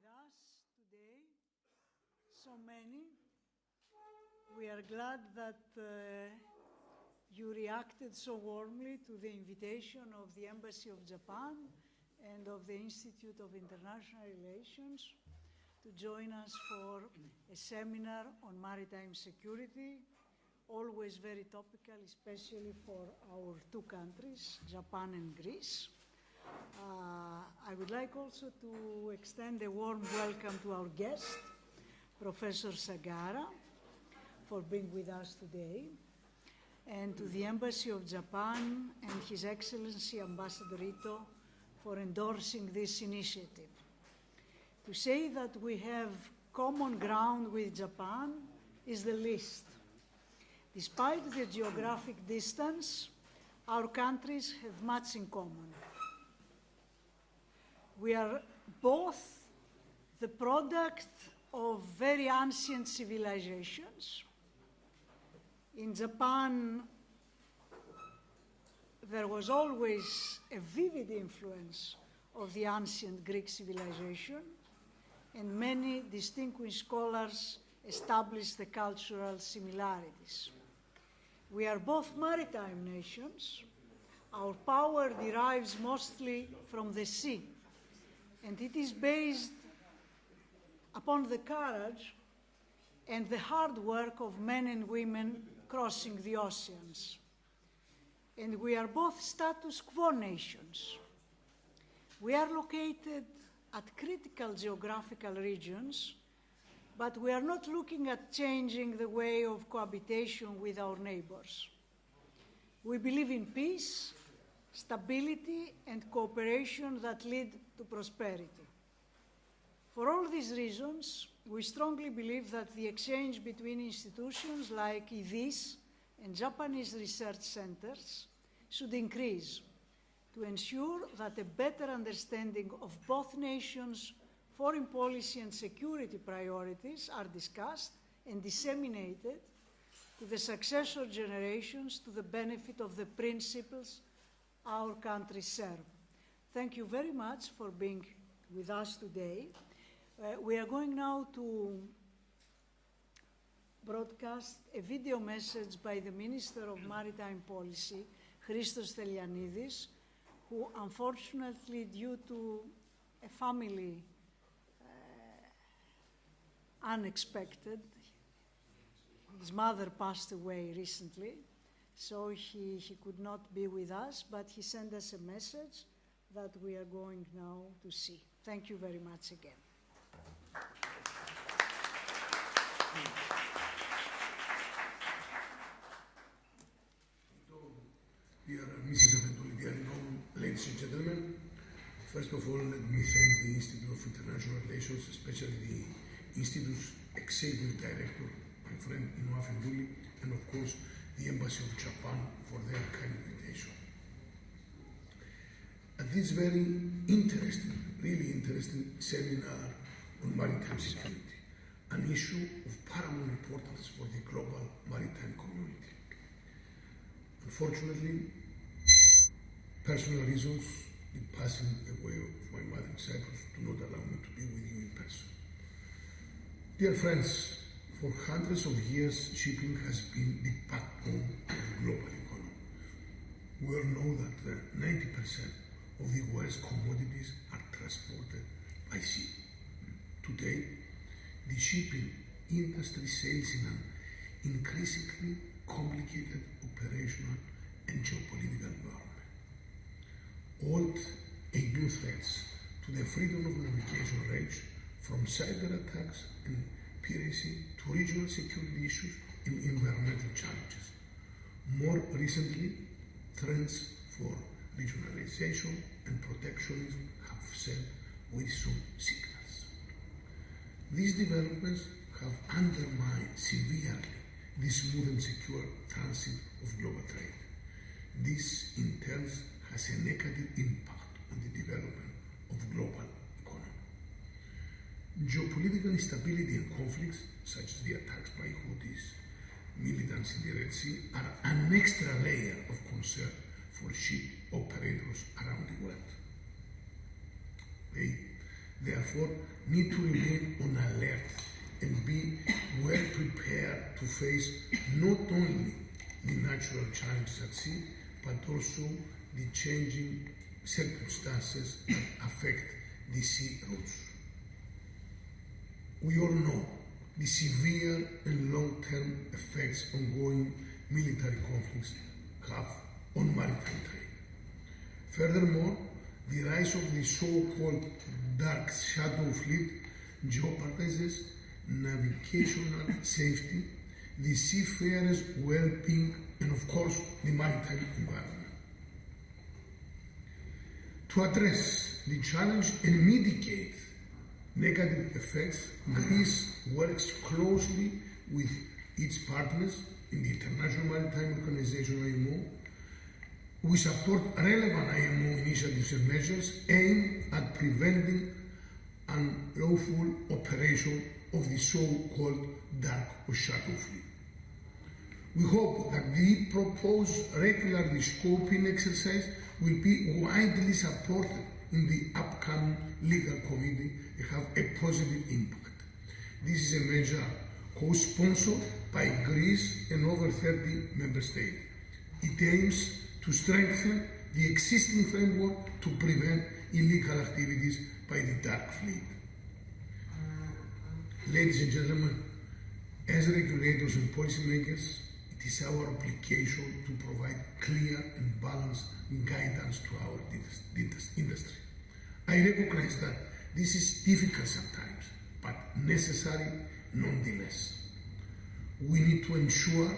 with us today, so many. We are glad that you reacted so warmly to the invitation of the Embassy of Japan and of the Institute of International Relations to join us for a seminar on maritime security, always very topical, especially for our two countries, Japan and Greece. I would like also to extend a warm welcome to our guest, Professor Sagara, for being with us today, and to the Embassy of Japan and His Excellency Ambassador Ito for endorsing this initiative. To say that we have common ground with Japan is the least. Despite the geographic distance, our countries have much in common. We are both the product of very ancient civilizations. In Japan, there was always a vivid influence of the ancient Greek civilization, and many distinguished scholars established the cultural similarities. We are both maritime nations. Our power derives mostly from the sea, and it is based upon the courage and the hard work of men and women crossing the oceans. And we are both status quo nations. We are located at critical geographical regions, but we are not looking at changing the way of cohabitation with our neighbors. We believe in peace, stability, and cooperation that lead to prosperity. For all these reasons, we strongly believe that the exchange between institutions like this and Japanese research centers should increase to ensure that a better understanding of both nations' foreign policy and security priorities are discussed and disseminated to the successor generations to the benefit of the principles our countries serve. Thank you very much for being with us today. We are going now to broadcast a video message by the Minister of Maritime Policy, Christos Stylianidis, who unfortunately, due to a family unexpected, his mother passed away recently, so he could not be with us, but he sent us a message that we are going now to see. Thank you very much again. Dear Mrs. Aventoli, ladies and gentlemen, first of all, let me thank the Institute of International Relations, especially the Institute's Executive Director, my friend Ino Aventoli, and of course, the Embassy of Japan for their kind invitation. At this very interesting, really interesting seminar on maritime security, an issue of paramount importance for the global maritime community. Unfortunately, personal reasons, the passing away of my mother in Cyprus, do not allow me to be with you in person. Dear friends, for hundreds of years, shipping has been the backbone of the global economy. We all know that 90% of the world's commodities are transported by sea. Today, the shipping industry sails in an increasingly complicated operational and geopolitical environment. Old and new threats to the freedom of navigation range, from cyber attacks and piracy to regional security issues and environmental challenges. More recently, trends for regionalization and protectionism have sent worrisome signals. These developments have undermined severely the smooth and secure transit of global trade. This, in turn, has a negative impact on the development of global economy. Geopolitical instability and conflicts, such as the attacks by Houthis, militants in the Red Sea, are an extra layer of concern for ship operators around the world. They, therefore, need to remain on alert and be well prepared to face not only the natural challenges at sea, but also the changing circumstances that affect the sea routes. We all know the severe and long-term effects ongoing military conflicts have on maritime trade. Furthermore, the rise of the so-called dark shadow fleet jeopardizes navigational safety, the seafarers' well-being, and of course, the maritime environment. To address the challenge and mitigate negative effects, Greece works closely with its partners in the International Maritime Organization, IMO. We support relevant IMO initiatives and measures aimed at preventing unlawful operation of the so-called dark or shadow fleet. We hope that the proposed regularly scoping exercise will be widely supported in the upcoming legal committee and have a positive impact. This is a measure co-sponsored by Greece and over 30 member states. It aims to strengthen the existing framework to prevent illegal activities by the dark fleet. Ladies and gentlemen, as regulators and policymakers, it is our obligation to provide clear and balanced guidance to our industry. I recognize that this is difficult sometimes, but necessary nonetheless. We need to ensure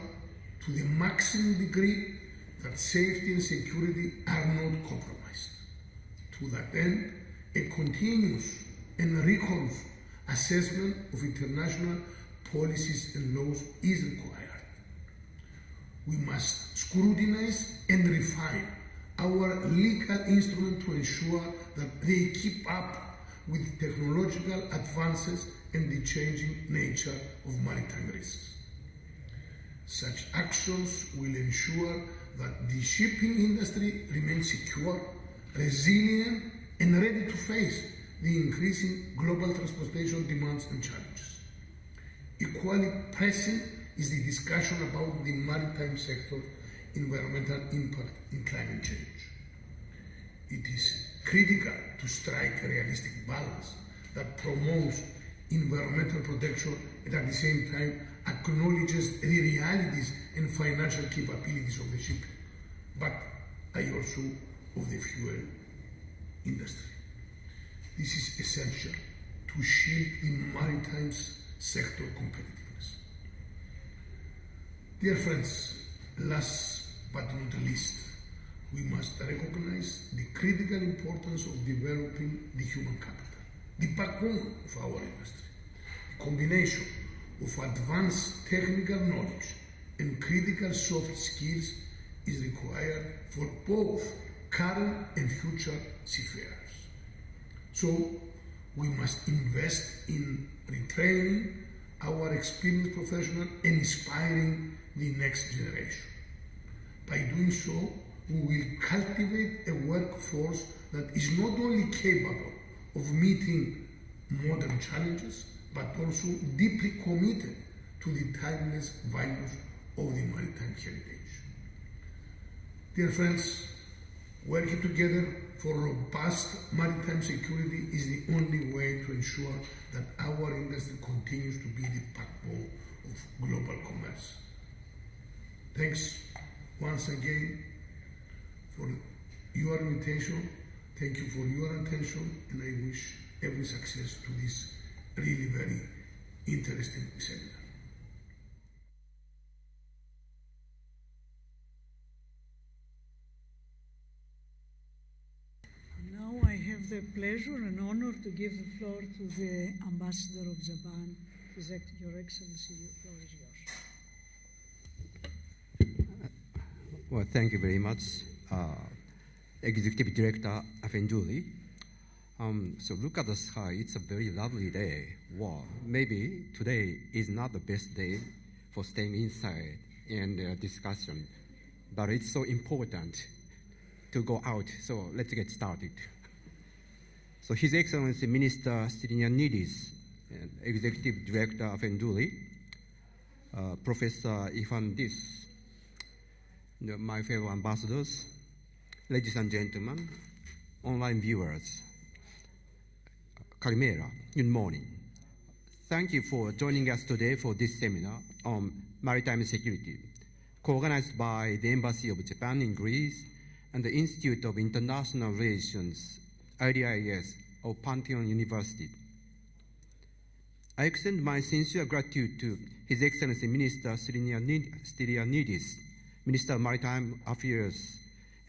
to the maximum degree that safety and security are not compromised. To that end, a continuous and rigorous assessment of international policies and laws is required. We must scrutinize and refine our legal instruments to ensure that they keep up with technological advances and the changing nature of maritime risks. Such actions will ensure that the shipping industry remains secure, resilient, and ready to face the increasing global transportation demands and challenges. Equally pressing is the discussion about the maritime sector environmental impact in climate change. It is critical to strike a realistic balance that promotes environmental protection and at the same time acknowledges the realities and financial capabilities of the shipping, but also of the fuel industry. This is essential to shield the maritime sector competitiveness. Dear friends, last but not least, we must recognize the critical importance of developing the human capital, the backbone of our industry. The combination of advanced technical knowledge and critical soft skills is required for both current and future seafarers. So we must invest in retraining our experienced professionals and inspiring the next generation. By doing so, we will cultivate a workforce that is not only capable of meeting modern challenges, but also deeply committed to the timeless values of the maritime heritage. Dear friends, working together for robust maritime security is the only way to ensure that our industry continues to be the backbone of global commerce. Thanks once again for your invitation. Thank you for your attention, and I wish every success to this really very interesting seminar. Now I have the pleasure and honor to give the floor to the Ambassador of Japan. Your Excellency, the floor is yours. Well, thank you very much, Executive Director Afenjuli. So look at the sky, it's a very lovely day. Wow, maybe today is not the best day for staying inside and discussion, but it's so important to go out, so let's get started. So His Excellency Minister Stylianidis, Executive Director of Enduli, Professor Ifandis, my fellow ambassadors, ladies and gentlemen, online viewers, Kalimera, good morning. Thank you for joining us today for this seminar on maritime security, co-organized by the Embassy of Japan in Greece and the Institute of International Relations, IDIS, of Pantheon University. I extend my sincere gratitude to His Excellency Minister Stylianidis, Minister of Maritime Affairs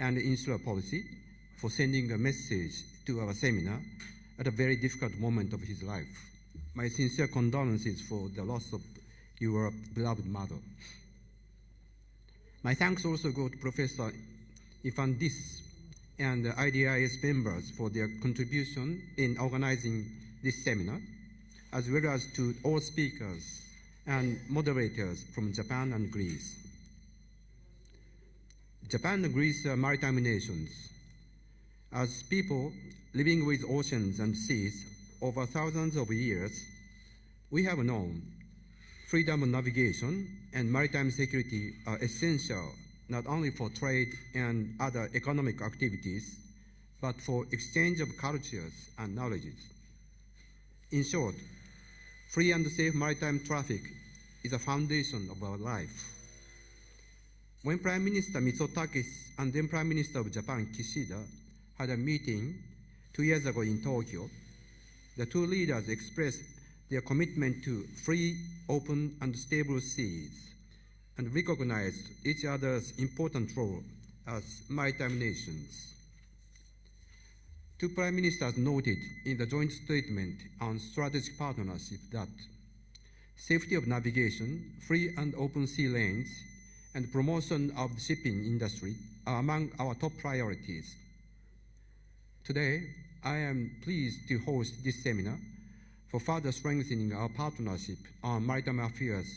and Insular Policy, for sending a message to our seminar at a very difficult moment of his life. My sincere condolences for the loss of your beloved mother. My thanks also go to Professor Ifandis and the IDIS members for their contribution in organizing this seminar, as well as to all speakers and moderators from Japan and Greece. Japan and Greece are maritime nations. As people living with oceans and seas over thousands of years, we have known freedom of navigation and maritime security are essential not only for trade and other economic activities, but for exchange of cultures and knowledges. In short, free and safe maritime traffic is a foundation of our life. When Prime Minister Mitsotakis and then Prime Minister of Japan Kishida had a meeting 2 years ago in Tokyo, the two leaders expressed their commitment to free, open, and stable seas and recognized each other's important role as maritime nations. Two prime ministers noted in the joint statement on strategic partnership that safety of navigation, free and open sea lanes, and promotion of the shipping industry are among our top priorities. Today, I am pleased to host this seminar for further strengthening our partnership on maritime affairs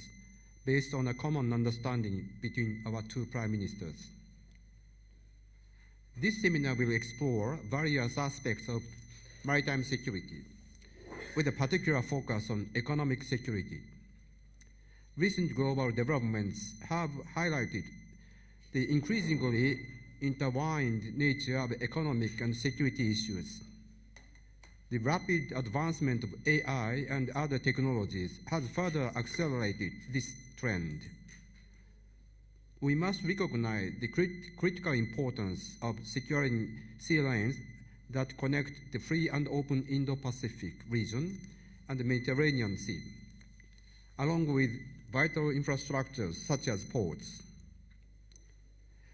based on a common understanding between our two prime ministers. This seminar will explore various aspects of maritime security, with a particular focus on economic security. Recent global developments have highlighted the increasingly intertwined nature of economic and security issues. The rapid advancement of AI and other technologies has further accelerated this trend. We must recognize the critical importance of securing sea lanes that connect the free and open Indo-Pacific region and the Mediterranean Sea, along with vital infrastructures such as ports.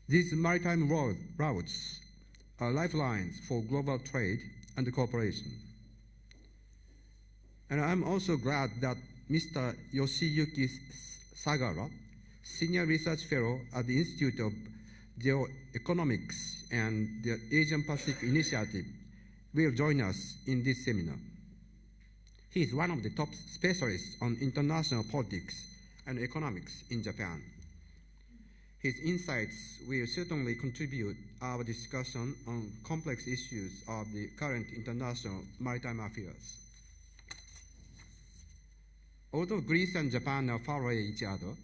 These maritime routes are lifelines for global trade and cooperation. And I'm also glad that Mr. Yoshiyuki Sagara, Senior Research Fellow at the Institute of Geoeconomics and the Asian Pacific Initiative, will join us in this seminar. He is one of the top specialists on international politics and economics in Japan. His insights will certainly contribute our discussion on complex issues of the current international maritime affairs. Although Greece and Japan are far away each other,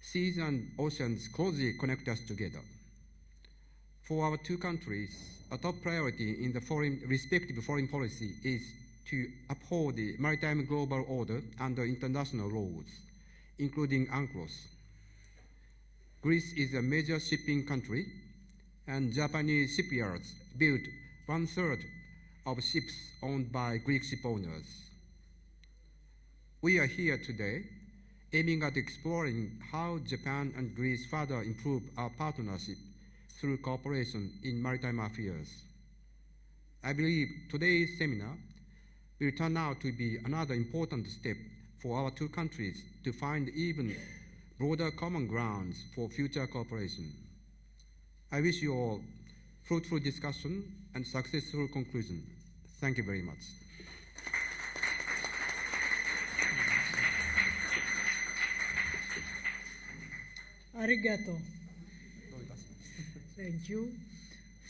seas and oceans closely connect us together. For our two countries, a top priority in the respective foreign policy is to uphold the maritime global order under international laws, including UNCLOS. Greece is a major shipping country, and Japanese shipyards build 1/3 of ships owned by Greek ship owners. We are here today aiming at exploring how Japan and Greece further improve our partnership through cooperation in maritime affairs. I believe today's seminar will turn out to be another important step for our two countries to find even broader common grounds for future cooperation. I wish you all fruitful discussion and successful conclusion. Thank you very much. Arigato. Thank you.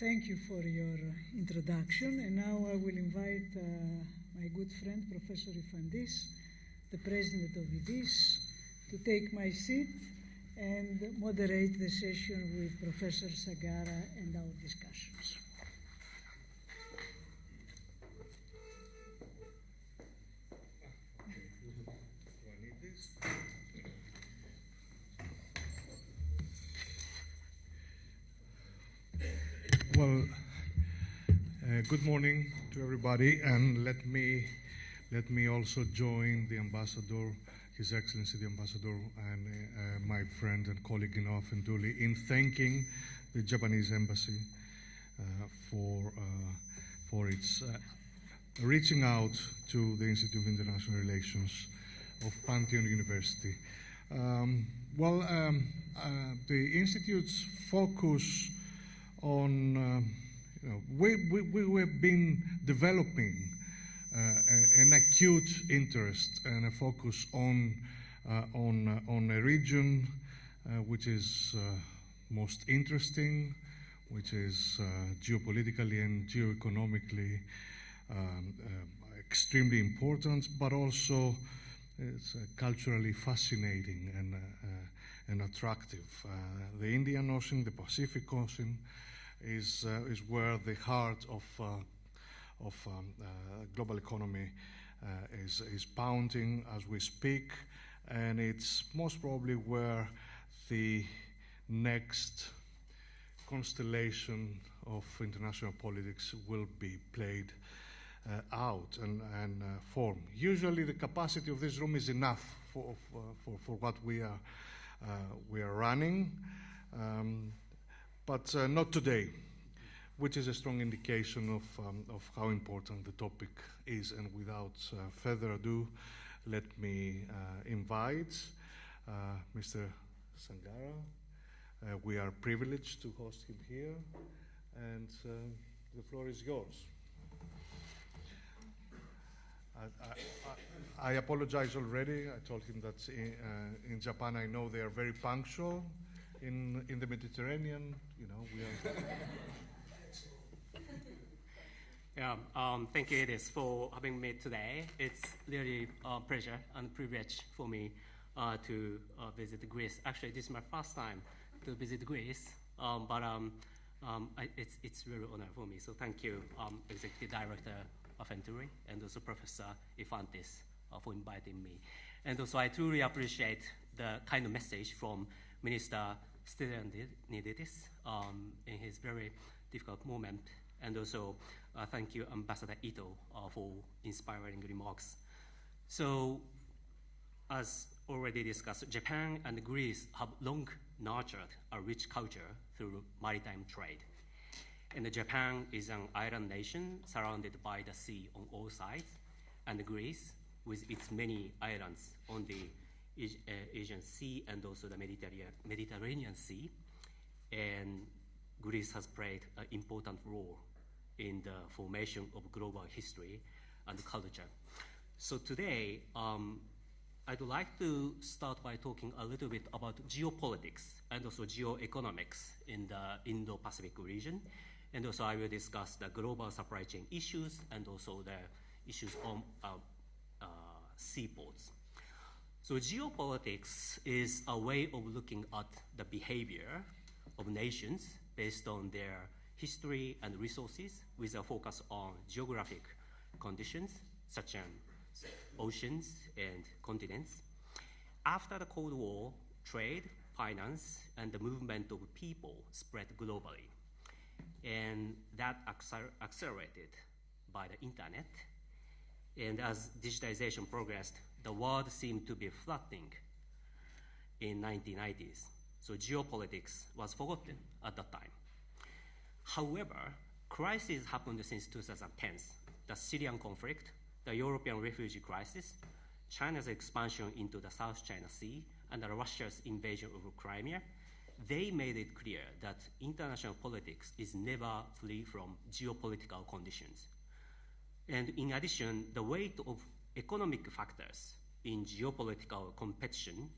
Thank you for your introduction, and now I will invite my good friend, Professor Ifandis, the president of IDIS, to take my seat and moderate the session with Professor Sagara and our discussions. Well, good morning to everybody, and let me also join the ambassador, His Excellency the Ambassador, and my friend and colleague in Ofenduli in thanking the Japanese Embassy for its reaching out to the Institute of International Relations of Pantheon University. The Institute's focus on, we have been developing an acute interest and a focus on a region which is most interesting, which is geopolitically and geoeconomically extremely important, but also it's culturally fascinating and attractive. The Indian Ocean, the Pacific Ocean, is where the heart of global economy is pounding as we speak, and it's most probably where the next constellation of international politics will be played out and formed. Usually, the capacity of this room is enough for what we are running, but not today, which is a strong indication of how important the topic is. And without further ado, let me invite Mr. Sangara. We are privileged to host him here, and the floor is yours. I apologize already. I told him that in Japan, I know they are very punctual. In the Mediterranean, we are. Yeah, thank you, Edis, for having me today. It's really a pleasure and privilege for me to visit Greece. Actually, this is my first time to visit Greece, but it's really honor for me. So thank you, Executive Director of Venturi, and also Professor Ifandis for inviting me. And also, I truly appreciate the kind of message from Minister Stylianidis in his very difficult moment. And also, thank you, Ambassador Ito, for inspiring remarks. So, as already discussed, Japan and Greece have long nurtured a rich culture through maritime trade. And Japan is an island nation surrounded by the sea on all sides, and Greece, with its many islands on the Asian Sea and also the Mediterranean Sea, and Greece has played an important role in the formation of global history and culture. So today, I'd like to start by talking a little bit about geopolitics and also geoeconomics in the Indo-Pacific region. And also I will discuss the global supply chain issues and also the issues on seaports. So geopolitics is a way of looking at the behavior of nations based on their history and resources with a focus on geographic conditions such as oceans and continents. After the Cold War, trade, finance, and the movement of people spread globally. And that accelerated by the internet. And as digitization progressed, the world seemed to be flattening in 1990s. So geopolitics was forgotten at that time. However, crises happened since 2010. The Syrian conflict, the European refugee crisis, China's expansion into the South China Sea, and Russia's invasion of Crimea, they made it clear that international politics is never free from geopolitical conditions. And in addition, the weight of economic factors in geopolitical competition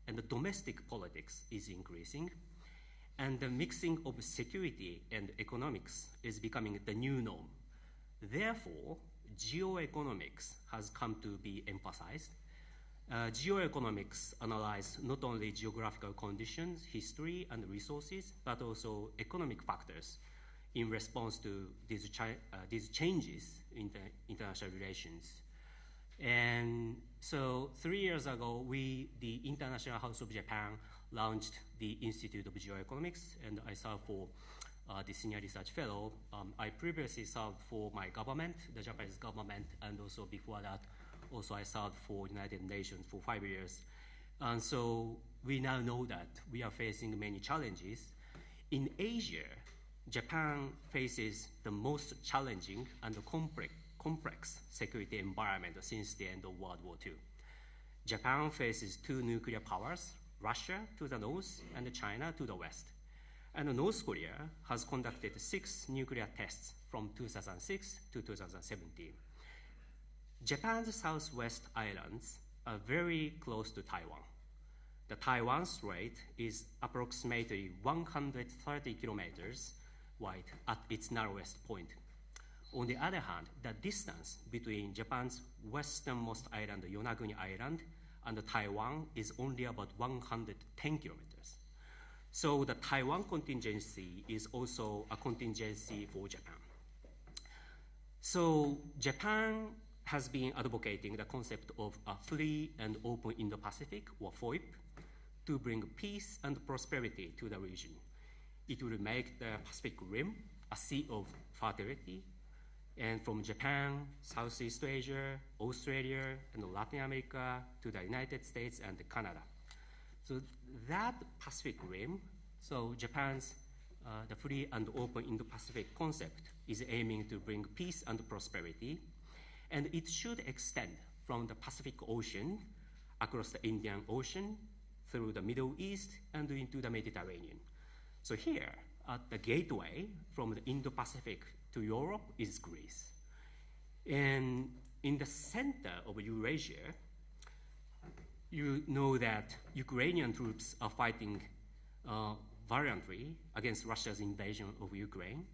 and the domestic politics is increasing. and the mixing of security and economics is becoming the new norm. Therefore, geoeconomics has come to be emphasized. Geoeconomics analyzes not only geographical conditions, history, and resources, but also economic factors in response to these changes in the international relations. And so 3 years ago, the International House of Japan, launched the Institute of Geoeconomics, and I served for the Senior Research Fellow. I previously served for my government, the Japanese government, and also before that, also I served for United Nations for 5 years. And so we now know that we are facing many challenges. In Asia, Japan faces the most challenging and complex security environment since the end of World War II. Japan faces 2 nuclear powers, Russia to the north and China to the west. And North Korea has conducted 6 nuclear tests from 2006 to 2017. Japan's southwest islands are very close to Taiwan. The Taiwan Strait is approximately 130 kilometers wide at its narrowest point. On the other hand, the distance between Japan's westernmost island, Yonaguni Island, and Taiwan is only about 110 kilometers. So the Taiwan contingency is also a contingency for Japan. So Japan has been advocating the concept of a free and open Indo-Pacific, or FOIP, to bring peace and prosperity to the region. It will make the Pacific Rim a sea of fertility, and from Japan, Southeast Asia, Australia, and Latin America to the United States and Canada. So that Pacific Rim, so Japan's the free and open Indo-Pacific concept is aiming to bring peace and prosperity, and it should extend from the Pacific Ocean across the Indian Ocean through the Middle East and into the Mediterranean. So here, at the gateway from the Indo-Pacific to Europe is Greece. And in the center of Eurasia, you know that Ukrainian troops are fighting valiantly against Russia's invasion of Ukraine,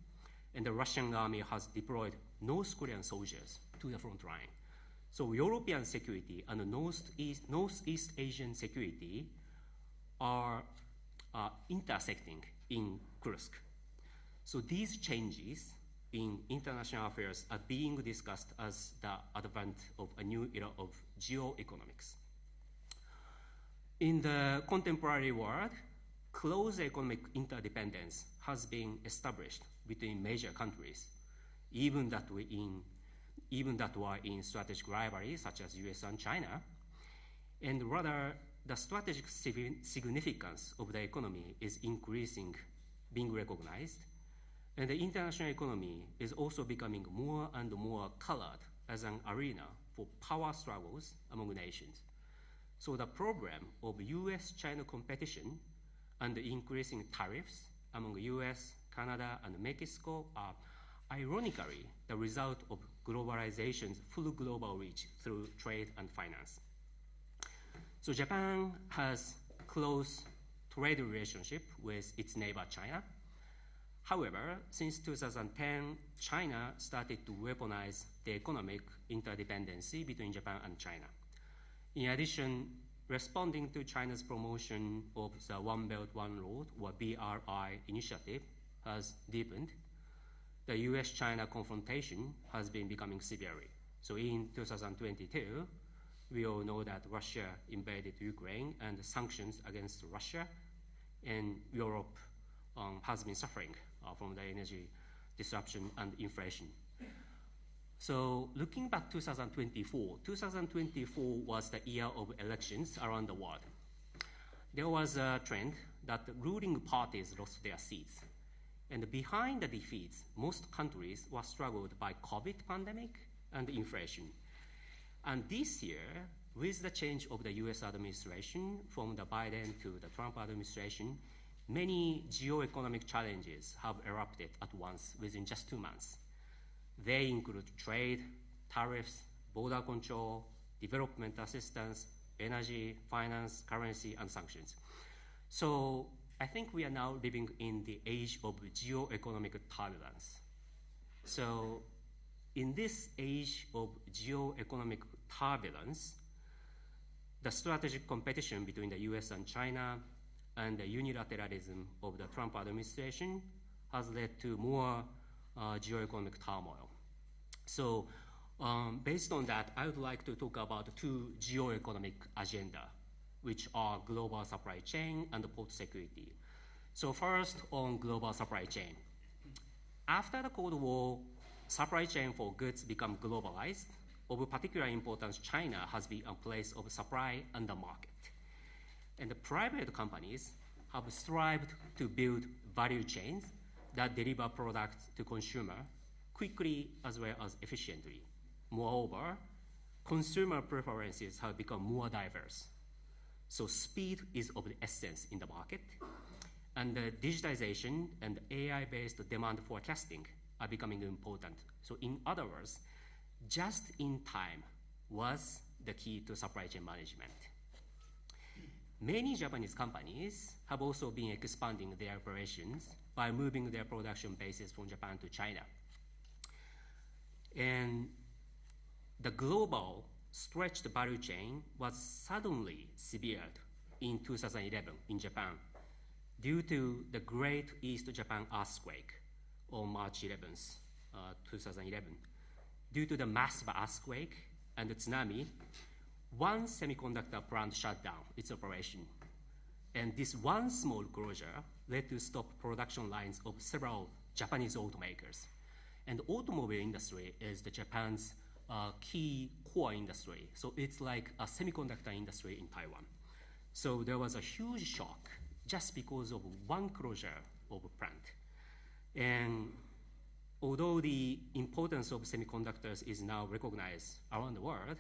and the Russian army has deployed North Korean soldiers to the front line. So European security and Northeast Asian security are intersecting in Kursk. So these changes in international affairs are being discussed as the advent of a new era of geoeconomics. In the contemporary world, close economic interdependence has been established between major countries, even that were in strategic rivalry such as US and China, and rather the strategic significance of the economy is increasing, being recognized, and the international economy is also becoming more and more colored as an arena for power struggles among nations. So the problem of US-China competition and the increasing tariffs among US, Canada, and Mexico are ironically the result of globalization's full global reach through trade and finance. So Japan has close trade relationship with its neighbor China. However, since 2010, China started to weaponize the economic interdependency between Japan and China. In addition, responding to China's promotion of the One Belt, One Road, or BRI initiative, has deepened, the US-China confrontation has been becoming severely. So in 2022, we all know that Russia invaded Ukraine and the sanctions against Russia, and Europe has been suffering from the energy disruption and inflation. So looking back 2024 was the year of elections around the world. There was a trend that the ruling parties lost their seats. And behind the defeats, most countries were struggled by COVID pandemic and inflation. And this year, with the change of the US administration from the Biden to the Trump administration, many geoeconomic challenges have erupted at once within just 2 months. They include trade, tariffs, border control, development assistance, energy, finance, currency, and sanctions. So I think we are now living in the age of geo-economic turbulence. So in this age of geo-economic turbulence, the strategic competition between the US and China and the unilateralism of the Trump administration has led to more geo-economic turmoil. So based on that, I would like to talk about two geo-economic agenda, which are global supply chain and port security. So first, on global supply chain. After the Cold War, supply chain for goods become globalized. Of particular importance, China has been a place of supply and the market. And the private companies have strived to build value chains that deliver products to consumer quickly as well as efficiently. Moreover, consumer preferences have become more diverse. So speed is of the essence in the market, and the digitization and AI-based demand forecasting are becoming important. So in other words, just in time was the key to supply chain management. Many Japanese companies have also been expanding their operations by moving their production bases from Japan to China. And the global stretched value chain was suddenly severed in 2011 in Japan due to the Great East Japan earthquake on March 11th, 2011. Due to the massive earthquake and the tsunami, one semiconductor plant shut down its operation. And this one small closure led to stop production lines of several Japanese automakers. And the automobile industry is Japan's key core industry. So it's like a semiconductor industry in Taiwan. So there was a huge shock just because of one closure of a plant. And although the importance of semiconductors is now recognized around the world,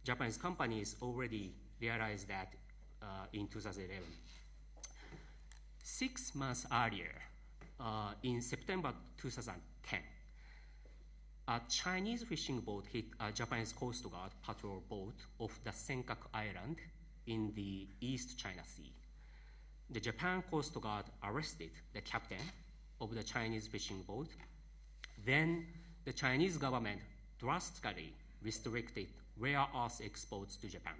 Japanese companies already realized that in 2011. 6 months earlier, in September 2010, a Chinese fishing boat hit a Japanese Coast Guard patrol boat off the Senkaku Island in the East China Sea. The Japan Coast Guard arrested the captain of the Chinese fishing boat. Then the Chinese government drastically restricted rare earth exports to Japan.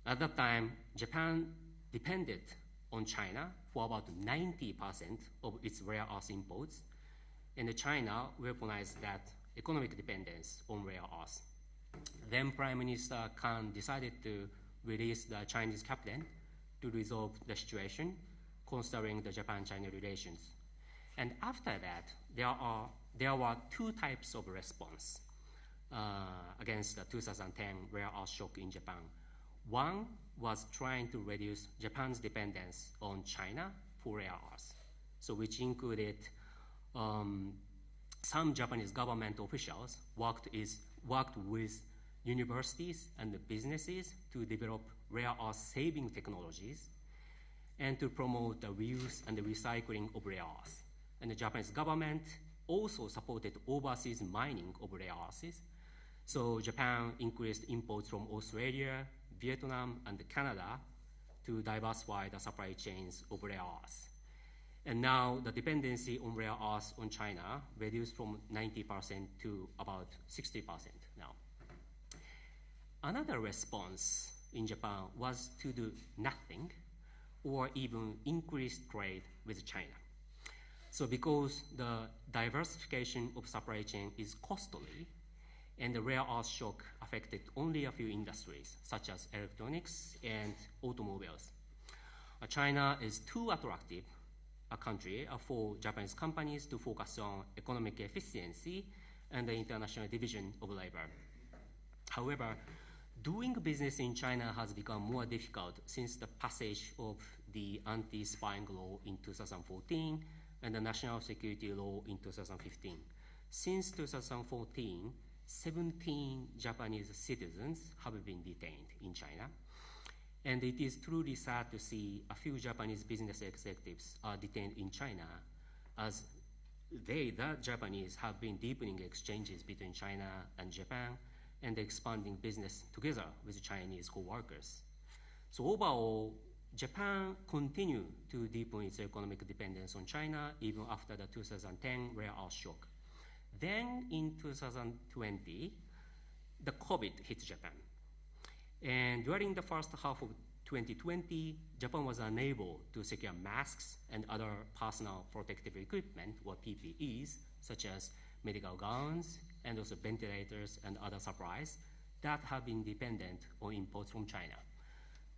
At that time, Japan depended on China for about 90% of its rare earth imports, and China weaponized that economic dependence on rare earth. Then Prime Minister Kan decided to release the Chinese captain to resolve the situation, considering the Japan-China relations. And after that, there were two types of response against the 2010 rare earth shock in Japan. One was trying to reduce Japan's dependence on China for rare earth, so which included some Japanese government officials worked with universities and businesses to develop rare earth saving technologies and to promote the reuse and the recycling of rare earth. And the Japanese government also supported overseas mining of rare earths. So Japan increased imports from Australia, Vietnam, and Canada to diversify the supply chains of rare earths. And now the dependency on rare earths on China reduced from 90% to about 60% now. Another response in Japan was to do nothing or even increase trade with China. So because the diversification of supply chain is costly and the rare earth shock affected only a few industries such as electronics and automobiles, China is too attractive a country for Japanese companies to focus on economic efficiency and the international division of labor. However, doing business in China has become more difficult since the passage of the anti-spying law in 2014 and the national security law in 2015. Since 2014, 17 Japanese citizens have been detained in China. And it is truly sad to see a few Japanese business executives are detained in China, as the Japanese, have been deepening exchanges between China and Japan and expanding business together with Chinese co-workers. So overall, Japan continued to deepen its economic dependence on China even after the 2010 rare earth shock. Then in 2020, the COVID hit Japan. And during the first half of 2020, Japan was unable to secure masks and other personal protective equipment, or PPEs, such as medical gowns and also ventilators and other supplies that have been dependent on imports from China.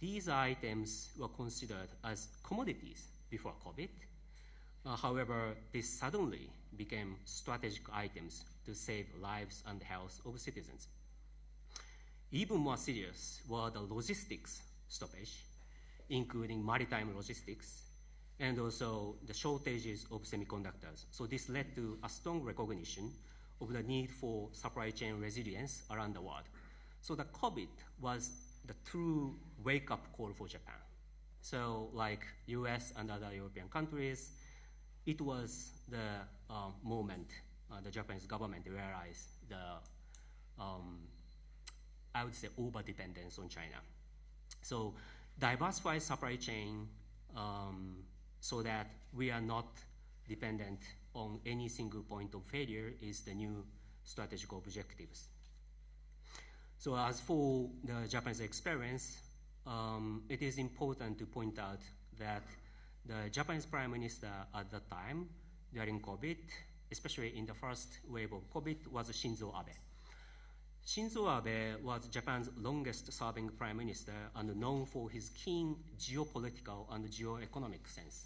These items were considered as commodities before COVID. However, they suddenly became strategic items to save lives and health of citizens. Even more serious were the logistics stoppage, including maritime logistics, and also the shortages of semiconductors. So this led to a strong recognition of the need for supply chain resilience around the world. So the COVID was the true wake-up call for Japan. So like US and other European countries, it was the moment the Japanese government realized the, I would say, over-dependence on China. So diversify supply chain so that we are not dependent on any single point of failure is the new strategic objectives. So as for the Japanese experience, it is important to point out that the Japanese Prime Minister at the time during COVID, especially in the first wave of COVID, was Shinzo Abe. Shinzo Abe was Japan's longest-serving prime minister and known for his keen geopolitical and geo-economic sense.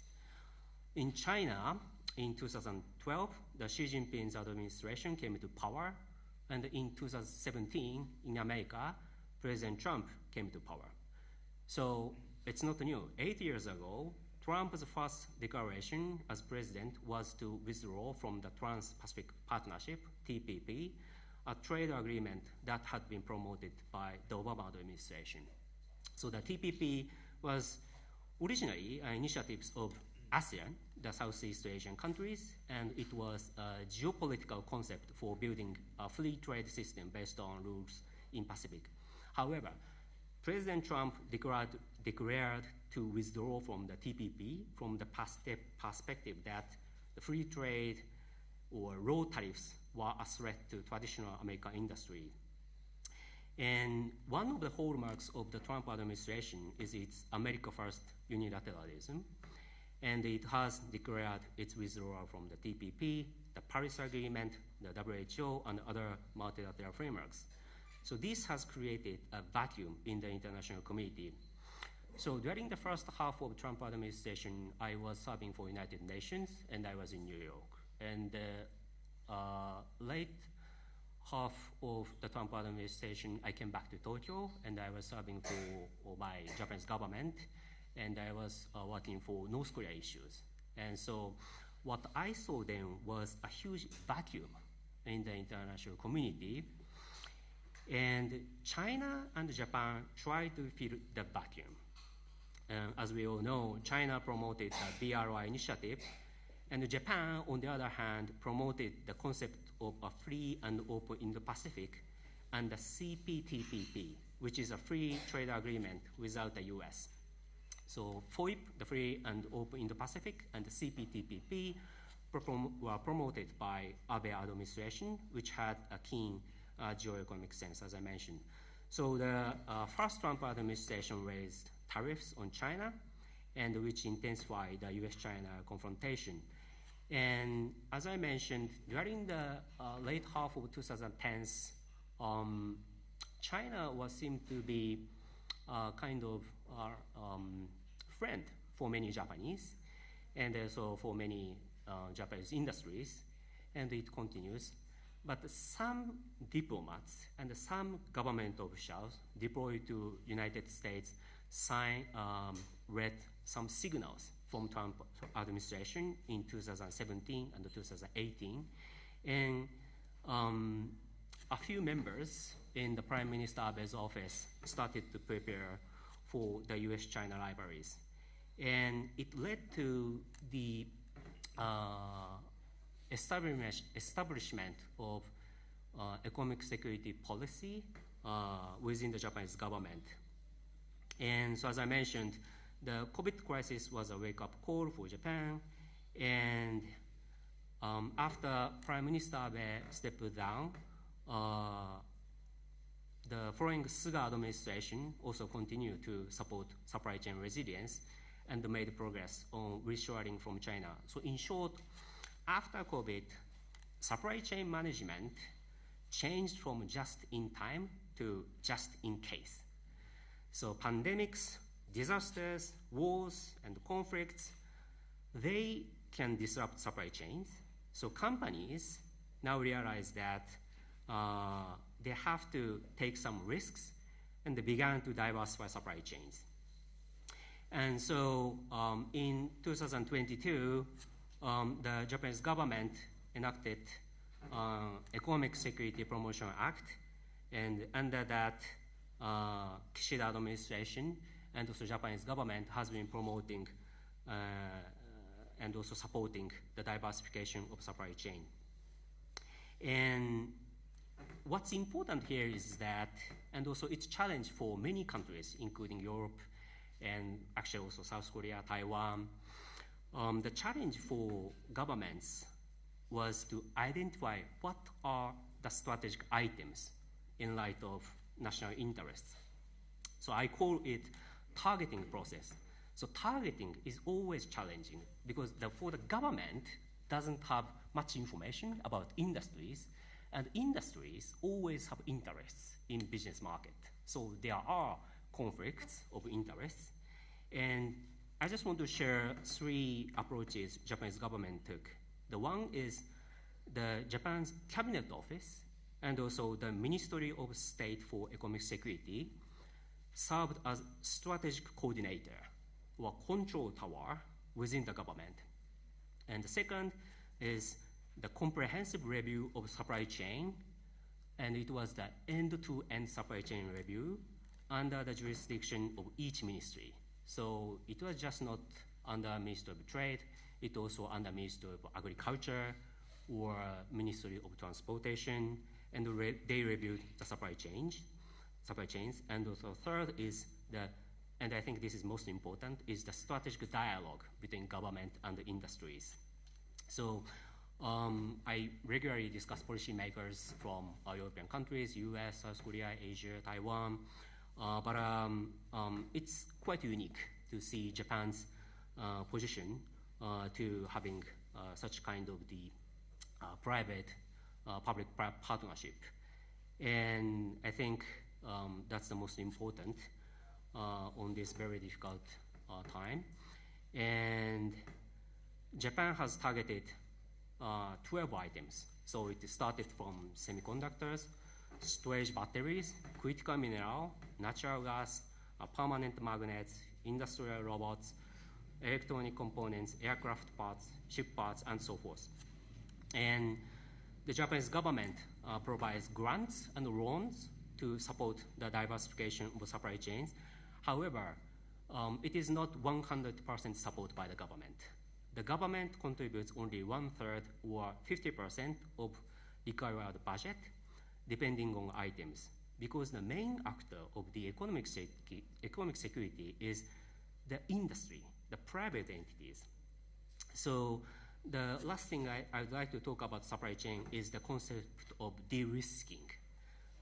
In China, in 2012, the Xi Jinping's administration came to power, and in 2017, in America, President Trump came to power. So it's not new. 8 years ago, Trump's first declaration as president was to withdraw from the Trans-Pacific Partnership, TPP, a trade agreement that had been promoted by the Obama administration. So the TPP was originally initiatives of ASEAN, the Southeast Asian countries, and it was a geopolitical concept for building a free trade system based on rules in Pacific. However, President Trump declared to withdraw from the TPP from the perspective that the free trade or low tariffs were a threat to traditional American industry. And one of the hallmarks of the Trump administration is its America First unilateralism, and it has declared its withdrawal from the TPP, the Paris Agreement, the WHO, and other multilateral frameworks. So this has created a vacuum in the international community. So during the first half of Trump administration, I was serving for United Nations, and I was in New York. And late half of the Trump administration, I came back to Tokyo, and I was serving for my Japanese government, and I was working for North Korea issues. And so what I saw then was a huge vacuum in the international community, and China and Japan tried to fill the vacuum. As we all know, China promoted the BRI initiative, and Japan, on the other hand, promoted the concept of a free and open Indo-Pacific and the CPTPP, which is a free trade agreement without the US. So FOIP, the free and open Indo-Pacific, and the CPTPP were promoted by Abe administration, which had a keen geo-economic sense, as I mentioned. So the first Trump administration raised tariffs on China, and which intensified the US-China confrontation. And as I mentioned, during the late half of 2010s, China seemed to be kind of friend for many Japanese, and also for many Japanese industries, and it continues. But some diplomats and some government officials deployed to United States read some signals from Trump administration in 2017 and 2018. And a few members in the Prime Minister Abe's office started to prepare for the US-China rivalries. And it led to the establishment of economic security policy within the Japanese government. And so as I mentioned, the COVID crisis was a wake-up call for Japan, and after Prime Minister Abe stepped down, the following Suga administration also continued to support supply chain resilience and made progress on reshoring from China. So in short, after COVID, supply chain management changed from just in time to just in case. So pandemics, disasters, wars, and conflicts, they can disrupt supply chains. So companies now realize that they have to take some risks, and they began to diversify supply chains. And so in 2022, the Japanese government enacted Economic Security Promotion Act, and under that, Kishida administration and also Japanese government has been promoting and also supporting the diversification of supply chain. And what's important here is that, and also it's a challenge for many countries, including Europe and actually also South Korea, Taiwan. The challenge for governments was to identify what are the strategic items in light of national interests. So I call it targeting process. So targeting is always challenging because for the government doesn't have much information about industries, and industries always have interests in business market. So there are conflicts of interests. And I just want to share 3 approaches Japanese government took. The one is the Japan's Cabinet Office and also the Ministry of State for Economic Security served as strategic coordinator or control tower within the government. And the second is the comprehensive review of supply chain, and it was the end-to-end supply chain review under the jurisdiction of each ministry. So it was just not under Ministry of Trade, it also under Ministry of Agriculture or Ministry of Transportation, and they reviewed the supply chains. And also third is and I think this is most important, is the strategic dialogue between government and the industries. So I regularly discuss policymakers from European countries, US, South Korea, Asia, Taiwan, but it's quite unique to see Japan's position to having such kind of the private-public partnership. And I think that's the most important on this very difficult time. And Japan has targeted 12 items. So it started from semiconductors, storage batteries, critical mineral, natural gas, permanent magnets, industrial robots, electronic components, aircraft parts, ship parts, and so forth. And the Japanese government provides grants and loans to support the diversification of supply chains. However, it is not 100% support by the government. The government contributes only 1/3 or 50% of required budget, depending on items, because the main actor of the economic security is the industry, the private entities. So the last thing I would like to talk about supply chain is the concept of de-risking,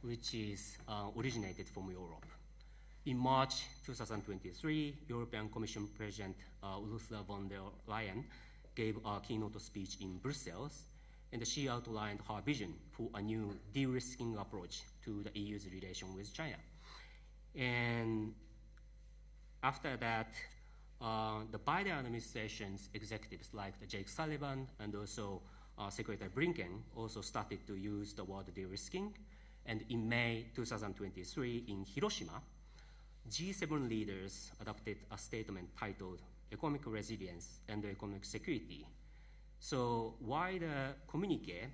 which is originated from Europe. In March 2023, European Commission President Ursula von der Leyen gave a keynote speech in Brussels, and she outlined her vision for a new de-risking approach to the EU's relation with China. And after that, the Biden administration's executives like Jake Sullivan and also Secretary Blinken also started to use the word de-risking. And in May 2023 in Hiroshima, G7 leaders adopted a statement titled Economic Resilience and Economic Security. So while the communique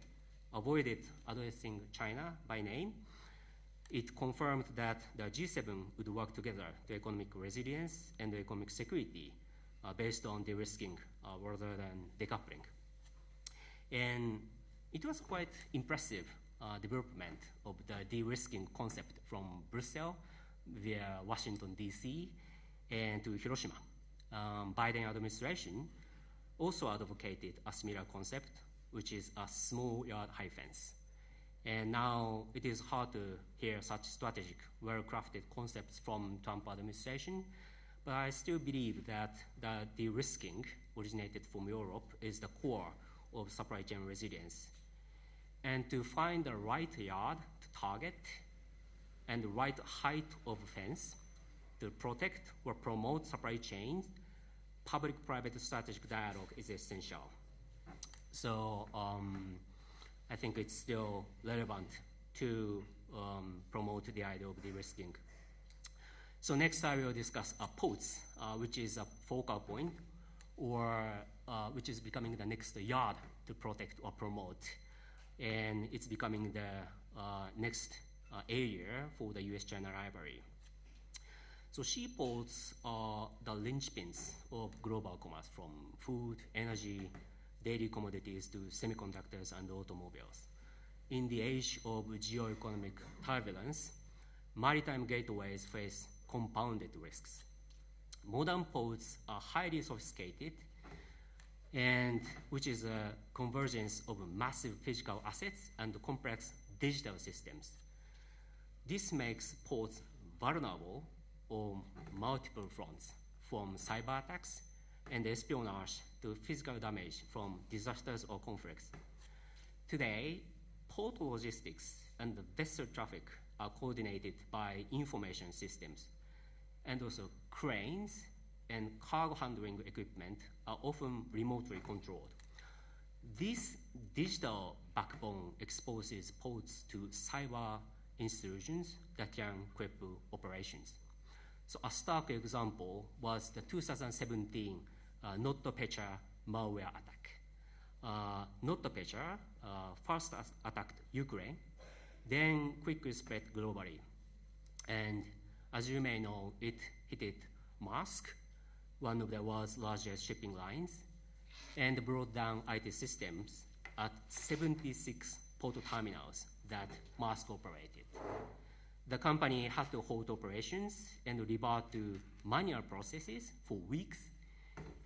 avoided addressing China by name, it confirmed that the G7 would work together to economic resilience and economic security based on de-risking rather than decoupling. And it was quite impressive development of the de-risking concept from Brussels via Washington, D.C., and to Hiroshima. Biden administration also advocated a similar concept, which is a small yard high fence. And now it is hard to hear such strategic, well-crafted concepts from Trump administration, but I still believe that the de-risking originated from Europe is the core of supply chain resilience. And to find the right yard to target and the right height of fence to protect or promote supply chains, public-private strategic dialogue is essential. So I think it's still relevant to promote the idea of de-risking. So next I will discuss ports, which is a focal point, or which is becoming the next yard to protect or promote. And it's becoming the next area for the US-China rivalry. So seaports are the linchpins of global commerce, from food, energy, daily commodities to semiconductors and automobiles. In the age of geoeconomic turbulence, maritime gateways face compounded risks. Modern ports are highly sophisticated, and which is a convergence of massive physical assets and complex digital systems. This makes ports vulnerable on multiple fronts, from cyber attacks and espionage to physical damage from disasters or conflicts. Today, port logistics and vessel traffic are coordinated by information systems, and also cranes and cargo handling equipment are often remotely controlled. This digital backbone exposes ports to cyber intrusions that can cripple operations. So a stark example was the 2017 NotPetya malware attack. NotPetya first attacked Ukraine, then quickly spread globally. And as you may know, it hit Maersk, one of the world's largest shipping lines, and brought down IT systems at 76 port terminals that Maersk operated. The company had to halt operations and revert to manual processes for weeks,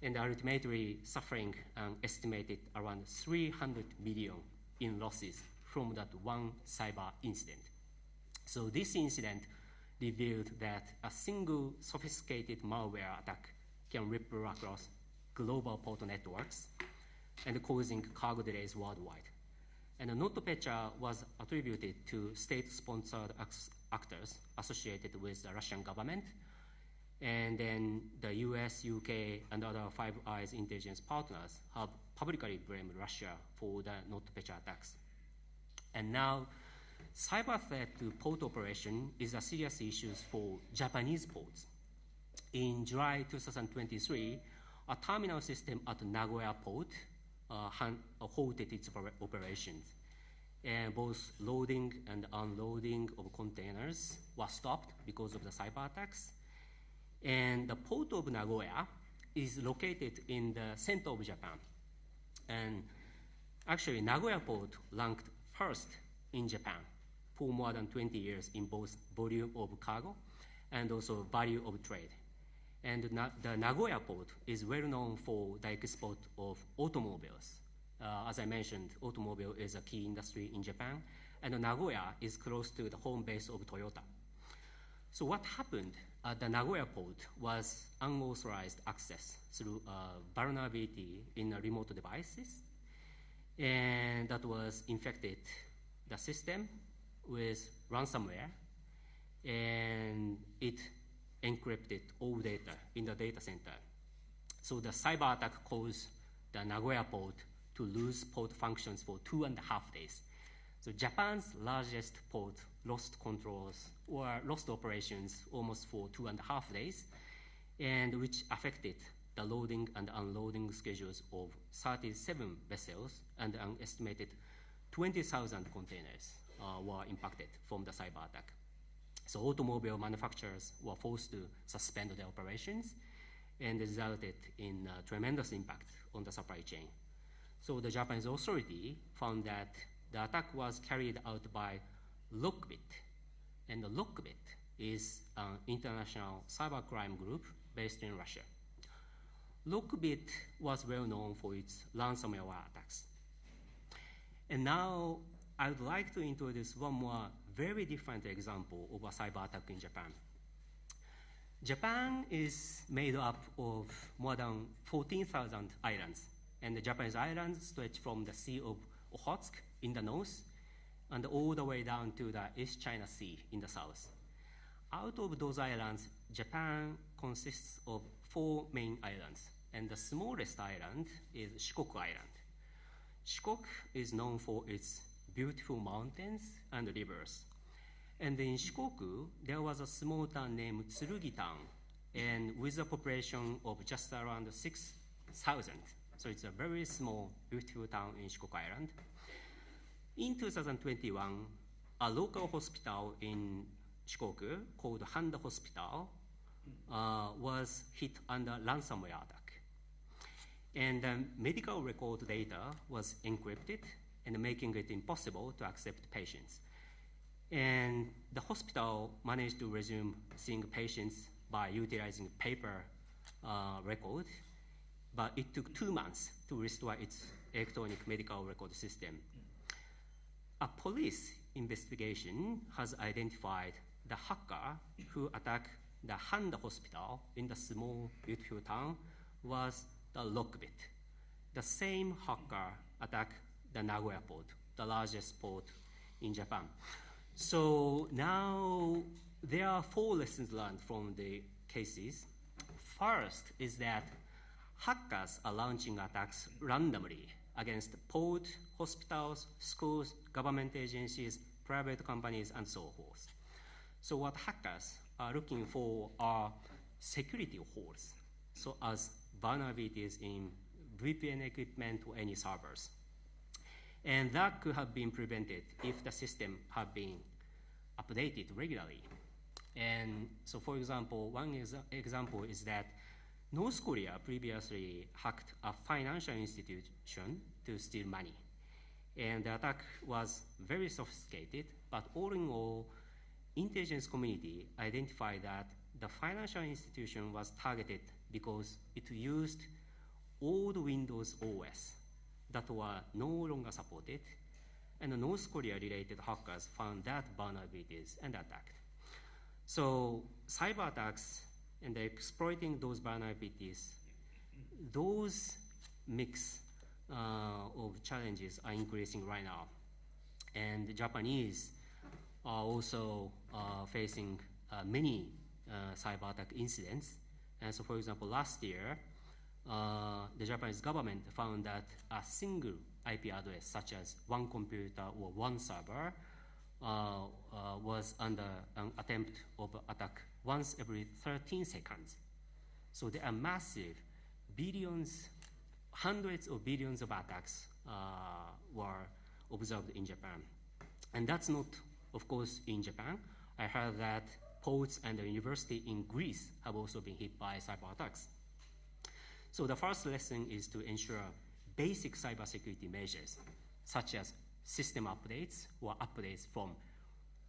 and ultimately suffering an estimated around 300 million in losses from that one cyber incident. So this incident revealed that a single sophisticated malware attack can ripple across global port networks and causing cargo delays worldwide. And NotPetya was attributed to state-sponsored actors associated with the Russian government, and then the US, UK, and other Five Eyes intelligence partners have publicly blamed Russia for the NotPetya attacks. And now, cyber threat to port operation is a serious issue for Japanese ports. In July 2023, a terminal system at Nagoya port halted its operations. And both loading and unloading of containers were stopped because of the cyber attacks. And the port of Nagoya is located in the center of Japan. And actually, Nagoya port ranked first in Japan for more than 20 years in both volume of cargo and also value of trade. And the Nagoya port is well known for the export of automobiles. As I mentioned, automobile is a key industry in Japan, and Nagoya is close to the home base of Toyota. So what happened at the Nagoya port was unauthorized access through vulnerability in remote devices, and that was infected the system with ransomware, and it encrypted all data in the data center. So the cyber attack caused the Nagoya port to lose port functions for 2.5 days. So Japan's largest port lost controls or lost operations almost for 2.5 days, and which affected the loading and unloading schedules of 37 vessels, and an estimated 20,000 containers were impacted from the cyber attack. So automobile manufacturers were forced to suspend their operations, and resulted in tremendous impact on the supply chain. So the Japanese authority found that the attack was carried out by Lockbit, and Lockbit is an international cybercrime group based in Russia. Lockbit was well known for its ransomware attacks. And now I would like to introduce one more very different example of a cyber attack in Japan. Japan is made up of more than 14,000 islands, and the Japanese islands stretch from the Sea of Okhotsk in the north and all the way down to the East China Sea in the south. Out of those islands, Japan consists of 4 main islands, and the smallest island is Shikoku Island. Shikoku is known for its beautiful mountains and rivers. And in Shikoku, there was a small town named Tsurugi Town, and with a population of just around 6,000. So it's a very small, beautiful town in Shikoku Island. In 2021, a local hospital in Shikoku called Handa Hospital was hit under ransomware attack. And medical record data was encrypted and making it impossible to accept patients. And the hospital managed to resume seeing patients by utilizing paper record, but it took 2 months to restore its electronic medical record system. A police investigation has identified the hacker who attacked the Handa hospital in the small, beautiful town was the Lockbit. The same hacker attacked the Nagoya port, the largest port in Japan. So now there are 4 lessons learned from the cases. First is that hackers are launching attacks randomly against port, hospitals, schools, government agencies, private companies, and so forth. So what hackers are looking for are security holes, so as vulnerabilities in VPN equipment or any servers. And that could have been prevented if the system had been updated regularly. And so, for example, one example is that North Korea previously hacked a financial institution to steal money. And the attack was very sophisticated, but all in all, intelligence community identified that the financial institution was targeted because it used old Windows OS that were no longer supported, and the North Korea-related hackers found that vulnerabilities and attacked. So cyber attacks and exploiting those vulnerabilities, those mix of challenges are increasing right now. And the Japanese are also facing many cyber attack incidents. And so, for example, last year, the Japanese government found that a single IP address, such as one computer or one server, was under an attempt of attack once every 13 seconds. So there are massive billions, hundreds of billions of attacks were observed in Japan. And that's not, of course, in Japan. I heard that ports and the university in Greece have also been hit by cyber attacks. So the first lesson is to ensure basic cybersecurity measures, such as system updates or updates from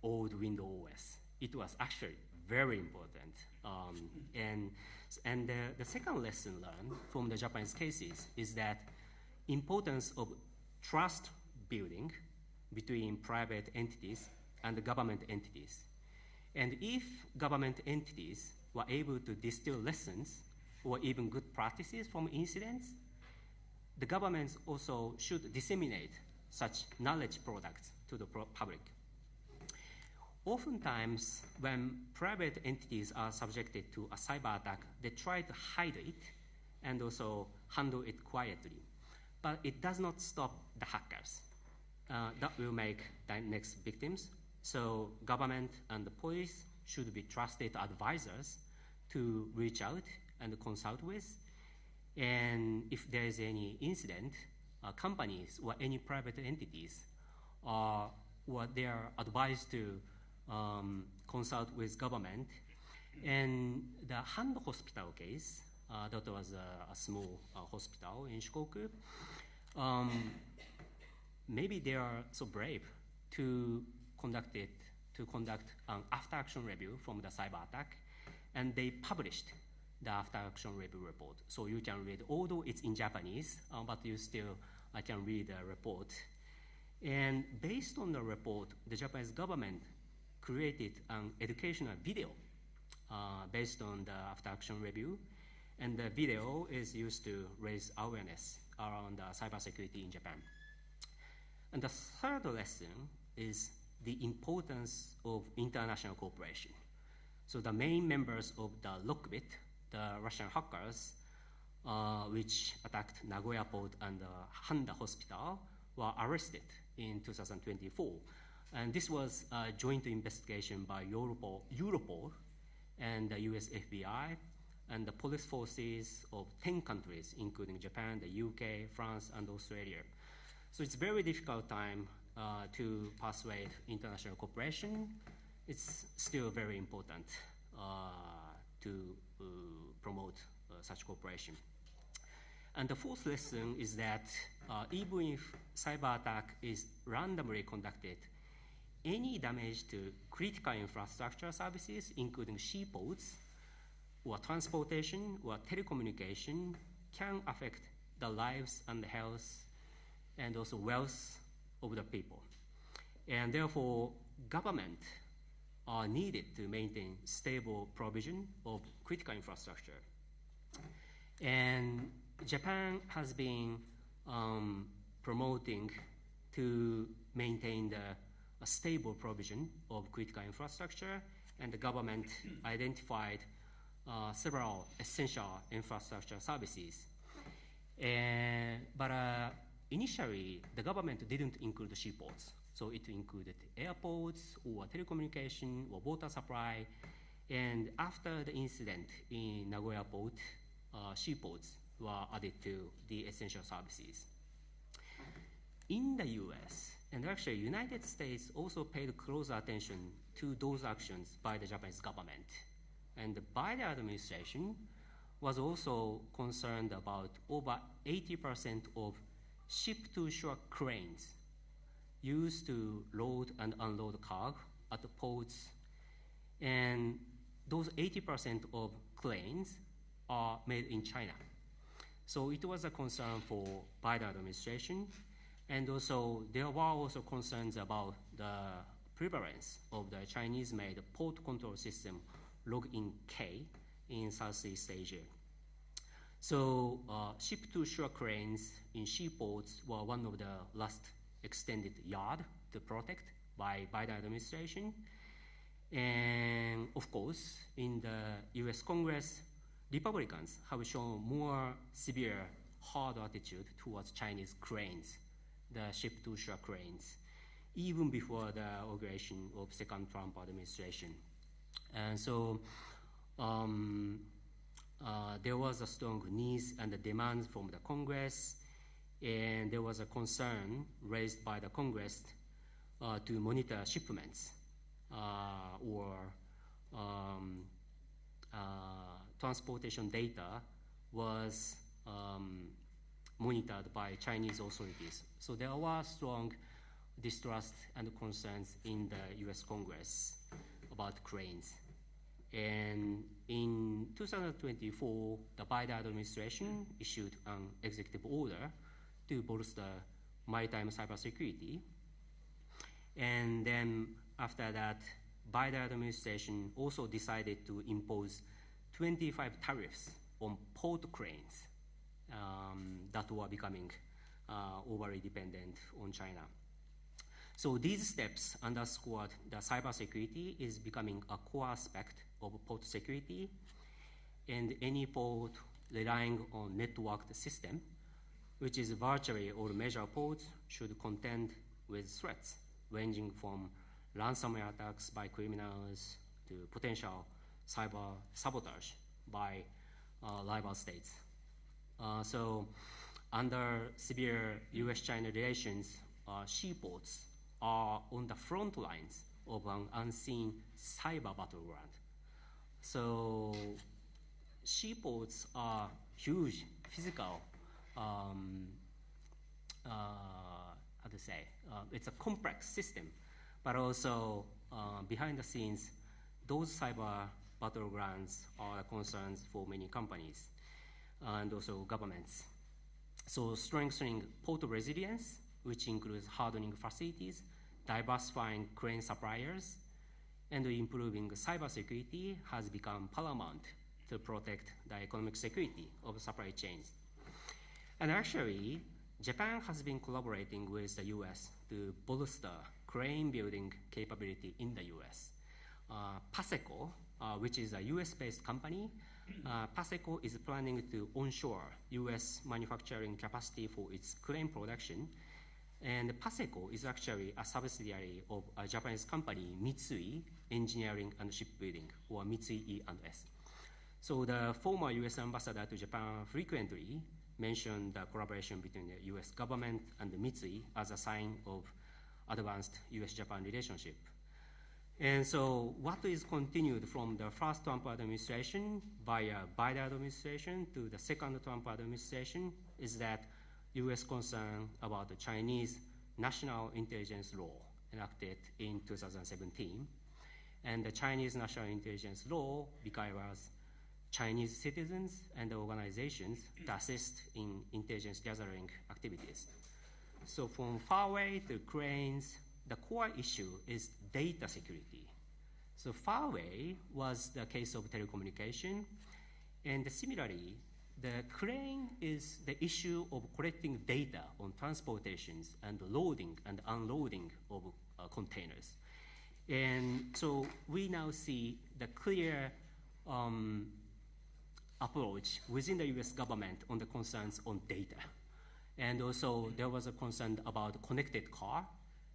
old Windows OS. It was actually very important. And the second lesson learned from the Japanese cases is that importance of trust building between private entities and government entities. And if government entities were able to distill lessons or even good practices from incidents, the governments also should disseminate such knowledge products to the public. Oftentimes, when private entities are subjected to a cyber attack, they try to hide it and also handle it quietly. But it does not stop the hackers. That will make the next victims. So government and the police should be trusted advisors to reach out and consult with. And if there is any incident, companies or any private entities they are advised to consult with government. And the Handa Hospital case, that was a small hospital in Shikoku, maybe they are so brave to conduct an after-action review from the cyber attack, and they published the after action review report. So you can read, although it's in Japanese, but you still can read the report. And based on the report, the Japanese government created an educational video based on the after action review. And the video is used to raise awareness around cybersecurity in Japan. And the third lesson is the importance of international cooperation. So the main members of the Lockbit, the Russian hackers, which attacked Nagoya port and Handa hospital, were arrested in 2024. And this was a joint investigation by Europol and the US FBI and the police forces of 10 countries, including Japan, the UK, France, and Australia. So it's a very difficult time to persuade international cooperation. It's still very important to promote such cooperation. And the fourth lesson is that even if cyber attack is randomly conducted, any damage to critical infrastructure services, including seaports, or transportation, or telecommunication, can affect the lives and health and also wealth of the people. And therefore, government are needed to maintain stable provision of critical infrastructure. And Japan has been promoting to maintain a stable provision of critical infrastructure, and the government identified several essential infrastructure services. But initially, the government didn't include the seaports. So it included airports or telecommunication or water supply. And after the incident in Nagoya port, seaports were added to the essential services. In the US, and actually United States also paid close attention to those actions by the Japanese government. And the Biden administration was also concerned about over 80% of ship-to-shore cranes used to load and unload cargo at the ports. And those 80% of cranes are made in China. So it was a concern for Biden administration. And also, there were also concerns about the prevalence of the Chinese-made port control system Login-K in Southeast Asia. So ship-to-shore cranes in seaports were one of the last extended yard to protect by Biden administration. And of course, in the US Congress, Republicans have shown more severe, hard attitude towards Chinese cranes, the ship-to-shore cranes, even before the inauguration of second Trump administration. And so there was a strong need and a demand from the Congress, and there was a concern raised by the Congress to monitor shipments or transportation data was monitored by Chinese authorities. So there was strong distrust and concerns in the US Congress about cranes. And in 2024, the Biden administration issued an executive order to bolster maritime cybersecurity. And then after that, Biden administration also decided to impose 25 tariffs on port cranes that were becoming overly dependent on China. So these steps underscored that cybersecurity is becoming a core aspect of port security, and any port relying on networked system, which is virtually all major ports, should contend with threats ranging from ransomware attacks by criminals to potential cyber sabotage by rival states. So under severe US-China relations, seaports are on the front lines of an unseen cyber battleground. So seaports are huge physical, it's a complex system, but also behind the scenes, those cyber battlegrounds or concerns for many companies and also governments. So strengthening port resilience, which includes hardening facilities, diversifying crane suppliers, and improving cybersecurity has become paramount to protect the economic security of supply chains. And actually, Japan has been collaborating with the US to bolster crane building capability in the US. Paseco, which is a US-based company, Paseco is planning to onshore US manufacturing capacity for its crane production. And Paseco is actually a subsidiary of a Japanese company, Mitsui Engineering and Shipbuilding, or Mitsui E&S. So the former US ambassador to Japan frequently mentioned the collaboration between the US government and the Mitsui as a sign of advanced US-Japan relationship. And so what is continued from the first Trump administration via Biden administration to the second Trump administration is that US concern about the Chinese National Intelligence Law enacted in 2017. And the Chinese National Intelligence Law requires Chinese citizens and organizations to assist in intelligence gathering activities. So from Huawei to cranes, the core issue is data security. So Huawei was the case of telecommunication, and similarly, the crane is the issue of collecting data on transportations and loading and unloading of containers. And so we now see the clear approach within the US government on the concerns on data. And also there was a concern about connected car,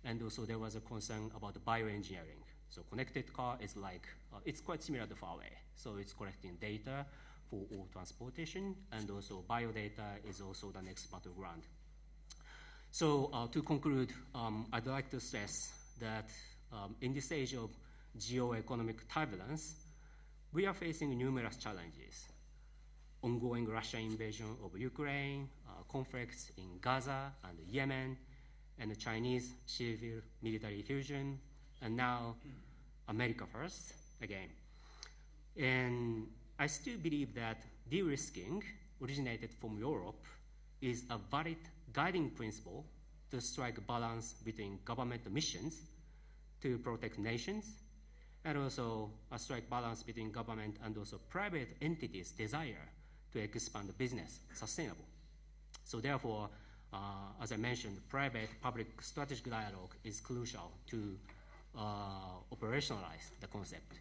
and also there was a concern about bioengineering. So connected car is like, it's quite similar to Huawei. So it's collecting data for all transportation, and also biodata is also the next battleground. So to conclude, I'd like to stress that in this age of geoeconomic turbulence, we are facing numerous challenges. Ongoing Russian invasion of Ukraine, conflicts in Gaza and Yemen, and the Chinese civil military fusion, and now America first again. And I still believe that de-risking originated from Europe is a valid guiding principle to strike a balance between government missions to protect nations, and also a strike balance between government and also private entities' desire to expand the business sustainable. So therefore, as I mentioned, private-public strategic dialogue is crucial to operationalize the concept.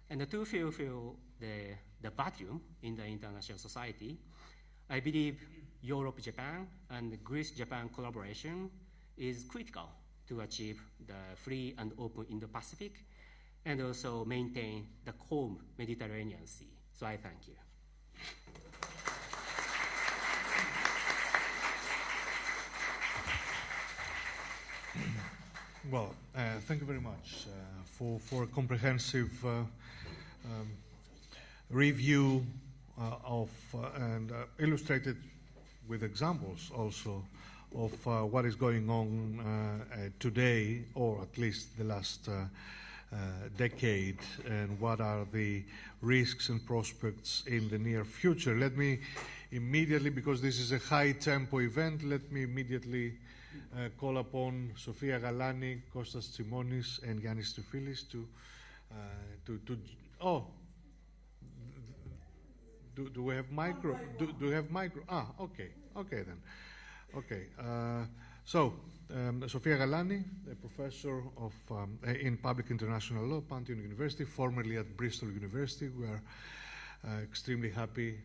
And to fulfill the vacuum in the international society, I believe Europe-Japan and Greece-Japan collaboration is critical to achieve the free and open Indo-Pacific and also maintain the calm Mediterranean Sea. So I thank you. Well, thank you very much for a comprehensive review of and illustrated with examples also of what is going on today, or at least the last decade, and what are the risks and prospects in the near future. Let me immediately, because this is a high-tempo event, let me immediately call upon Sofia Galani, Kostas Tsimonis, and Yannis Trifilis to do we have micro? Do we have micro? Okay then. Okay. So, Sofia Galani, a professor of in public international law, Pantheon University, formerly at Bristol University. We are extremely happy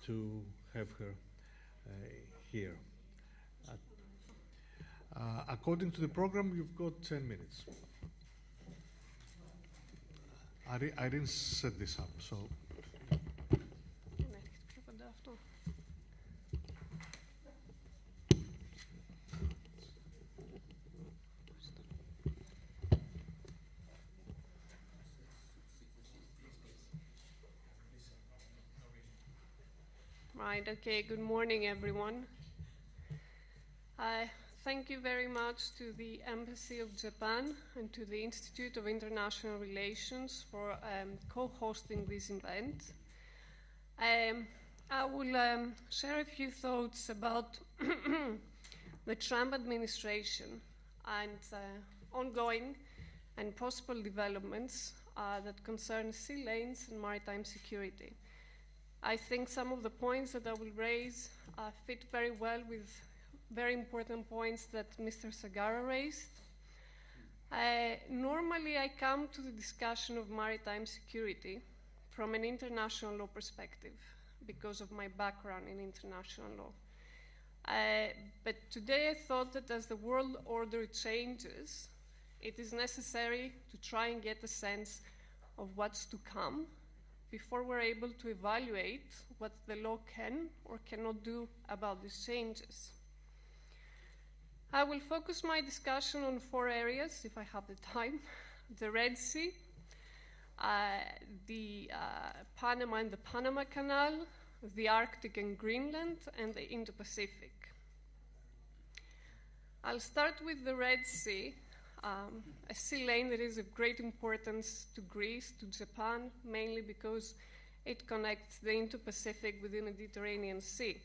to have her here. According to the program, you've got 10 minutes. I didn't set this up, so. Right, okay, good morning, everyone. thank you very much to the Embassy of Japan and to the Institute of International Relations for co-hosting this event. I will share a few thoughts about the Trump administration and ongoing and possible developments that concern sea lanes and maritime security. I think some of the points that I will raise fit very well with very important points that Mr. Sagara raised. Normally, I come to the discussion of maritime security from an international law perspective because of my background in international law. But today I thought that as the world order changes, it is necessary to try and get a sense of what's to come before we're able to evaluate what the law can or cannot do about these changes. I will focus my discussion on 4 areas, if I have the time: the Red Sea, the Panama and the Panama Canal, the Arctic and Greenland, and the Indo-Pacific. I'll start with the Red Sea, a sea lane that is of great importance to Greece, to Japan, mainly because it connects the Indo-Pacific with the Mediterranean Sea.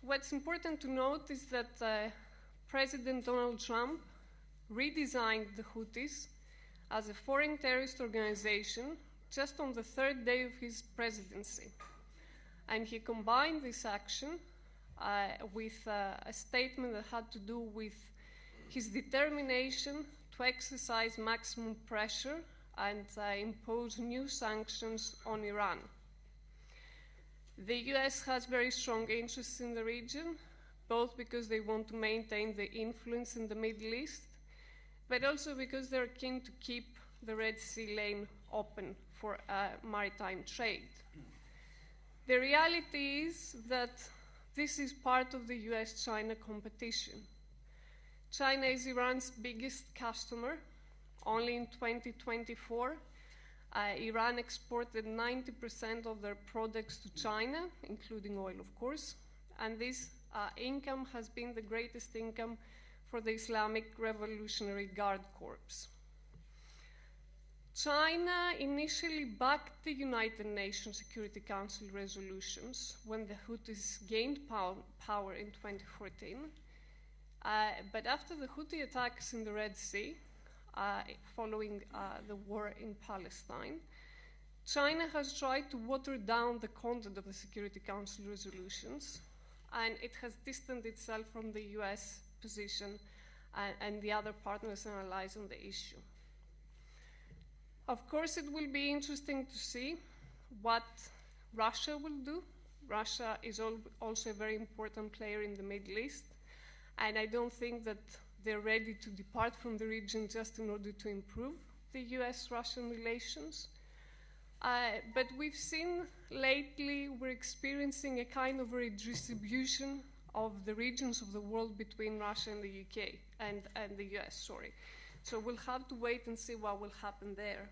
What's important to note is that President Donald Trump redesigned the Houthis as a foreign terrorist organization just on the 3rd day of his presidency. And he combined this action with a statement that had to do with his determination to exercise maximum pressure and impose new sanctions on Iran. The US has very strong interests in the region, both because they want to maintain the influence in the Middle East, but also because they're keen to keep the Red Sea lane open for maritime trade. The reality is that this is part of the US-China competition. China is Iran's biggest customer. Only in 2024, Iran exported 90% of their products to China, including oil, of course, and this income has been the greatest income for the Islamic Revolutionary Guard Corps. China initially backed the United Nations Security Council resolutions when the Houthis gained power in 2014, but after the Houthi attacks in the Red Sea, following the war in Palestine, China has tried to water down the content of the Security Council resolutions, and it has distanced itself from the US position and the other partners and allies on the issue. Of course, it will be interesting to see what Russia will do. Russia is also a very important player in the Middle East, and I don't think that they're ready to depart from the region just in order to improve the US-Russian relations. But we've seen lately we're experiencing a kind of redistribution of the regions of the world between Russia and the UK, and the US, sorry. So we'll have to wait and see what will happen there.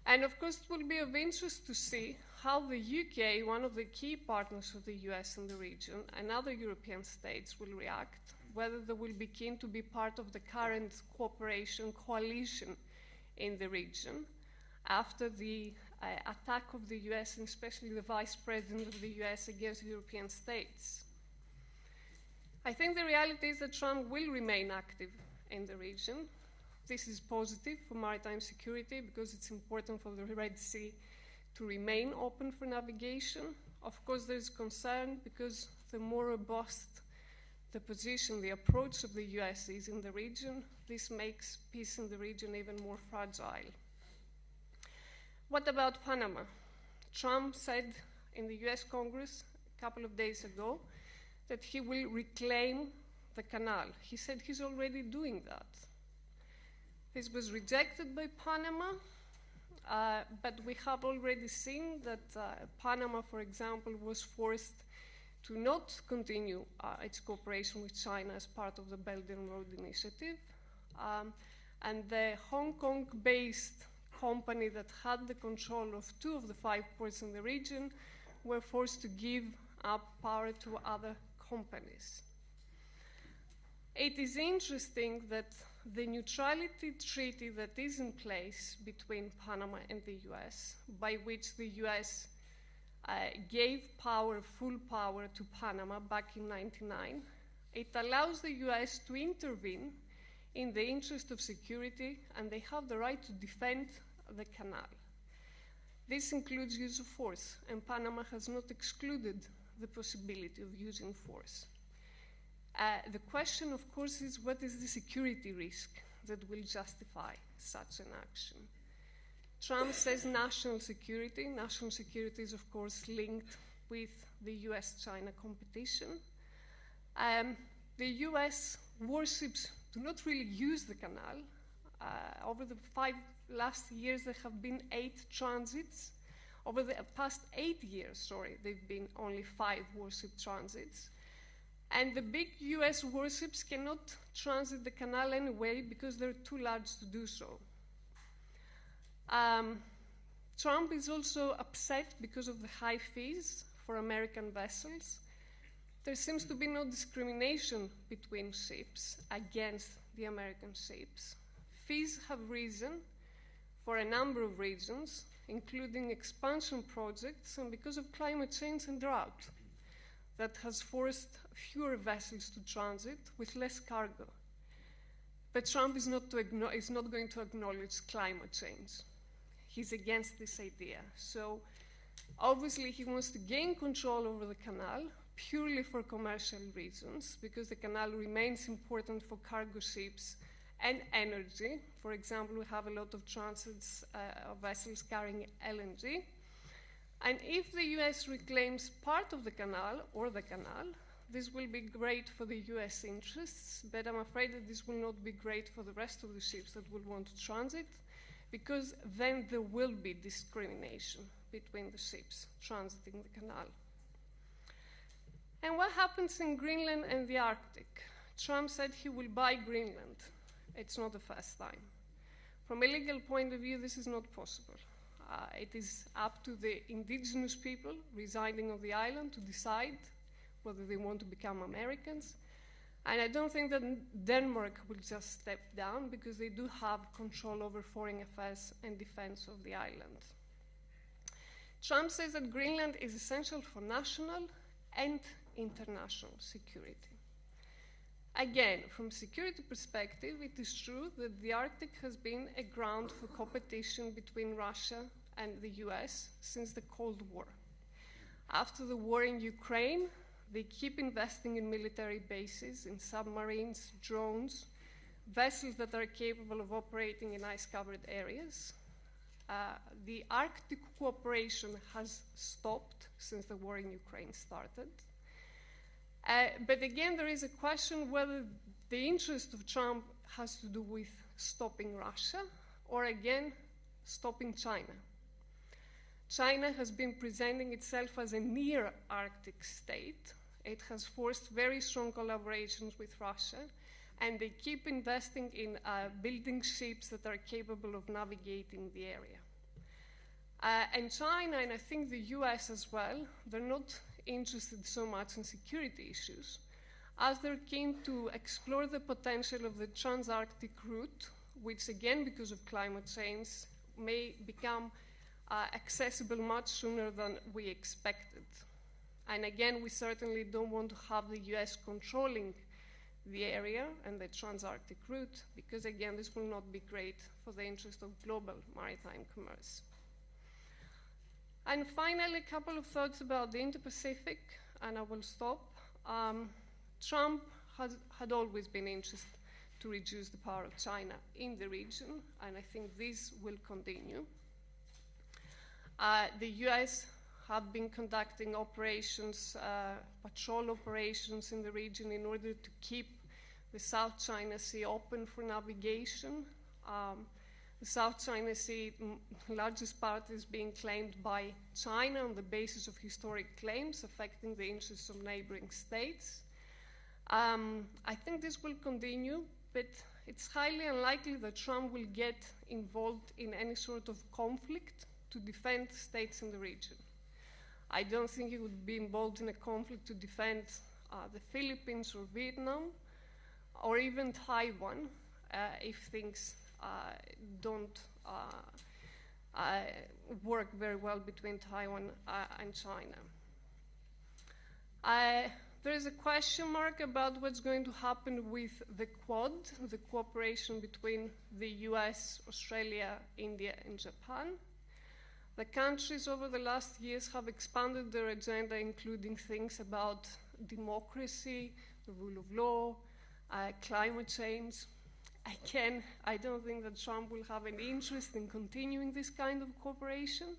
And of course, it will be of interest to see how the UK, one of the key partners of the US in the region, and other European states will react, whether they will be keen to be part of the current cooperation coalition in the region after the attack of the US, and especially the Vice President of the US against European states. I think the reality is that Trump will remain active in the region. This is positive for maritime security because it's important for the Red Sea to remain open for navigation. Of course, there's concern because the more robust the position, the approach of the US is in the region, this makes peace in the region even more fragile. What about Panama? Trump said in the US Congress a couple of days ago that he will reclaim the canal. He said he's already doing that. This was rejected by Panama, but we have already seen that Panama, for example, was forced to not continue its cooperation with China as part of the Belt and Road Initiative. And the Hong Kong-based company that had the control of 2 of the 5 ports in the region were forced to give up power to other companies. It is interesting that the neutrality treaty that is in place between Panama and the US, by which the US gave full power to Panama back in 1999, it allows the US to intervene in the interest of security, and they have the right to defend the canal. This includes use of force, and Panama has not excluded the possibility of using force. The question, of course, is what is the security risk that will justify such an action? Trump says national security. National security is, of course, linked with the US-China competition. The US warships do not really use the canal. Over the last 5 years, there have been 8 transits. Over the past 8 years, there have been only 5 warship transits. And the big US warships cannot transit the canal anyway because they're too large to do so. Trump is also upset because of the high fees for American vessels. There seems to be no discrimination between ships against the American ships. Fees have risen for a number of reasons, including expansion projects and because of climate change and drought that has forced fewer vessels to transit with less cargo. But Trump is not going to acknowledge climate change. He's against this idea. So obviously he wants to gain control over the canal purely for commercial reasons, because the canal remains important for cargo ships and energy. For example, we have a lot of transits of vessels carrying LNG. And if the US reclaims part of the canal, this will be great for the US interests, but I'm afraid that this will not be great for the rest of the ships that will want to transit, because then there will be discrimination between the ships transiting the canal. And what happens in Greenland and the Arctic? Trump said he will buy Greenland. It's not the first time. From a legal point of view, this is not possible. It is up to the indigenous people residing on the island to decide whether they want to become Americans. And I don't think that Denmark will just step down, because they do have control over foreign affairs and defense of the island. Trump says that Greenland is essential for national and international security. Again, from a security perspective, it is true that the Arctic has been a ground for competition between Russia and the US since the Cold War. After the war in Ukraine, they keep investing in military bases, in submarines, drones, vessels that are capable of operating in ice-covered areas. The Arctic cooperation has stopped since the war in Ukraine started. But again, there is a question whether the interest of Trump has to do with stopping Russia or, again, stopping China. China has been presenting itself as a near-Arctic state. It has forced very strong collaborations with Russia, and they keep investing in building ships that are capable of navigating the area. And China, and I think the US as well, they're not interested so much in security issues, as they're keen to explore the potential of the trans-Arctic route, which, again, because of climate change, may become accessible much sooner than we expected. And again, we certainly don't want to have the US controlling the area and the trans-Arctic route, because, again, this will not be great for the interest of global maritime commerce. And finally, a couple of thoughts about the Indo-Pacific, and I will stop. Trump had always been interested to reduce the power of China in the region, and I think this will continue. The US have been conducting operations, patrol operations in the region in order to keep the South China Sea open for navigation. The South China Sea, largest part, is being claimed by China on the basis of historic claims affecting the interests of neighboring states. I think this will continue, but it's highly unlikely that Trump will get involved in any sort of conflict to defend states in the region. I don't think he would be involved in a conflict to defend the Philippines or Vietnam. or even Taiwan, if things don't work very well between Taiwan and China. There is a question mark about what's going to happen with the Quad, the cooperation between the US, Australia, India, and Japan. The countries over the last years have expanded their agenda, including things about democracy, the rule of law, climate change. Again, I don't think that Trump will have any interest in continuing this kind of cooperation.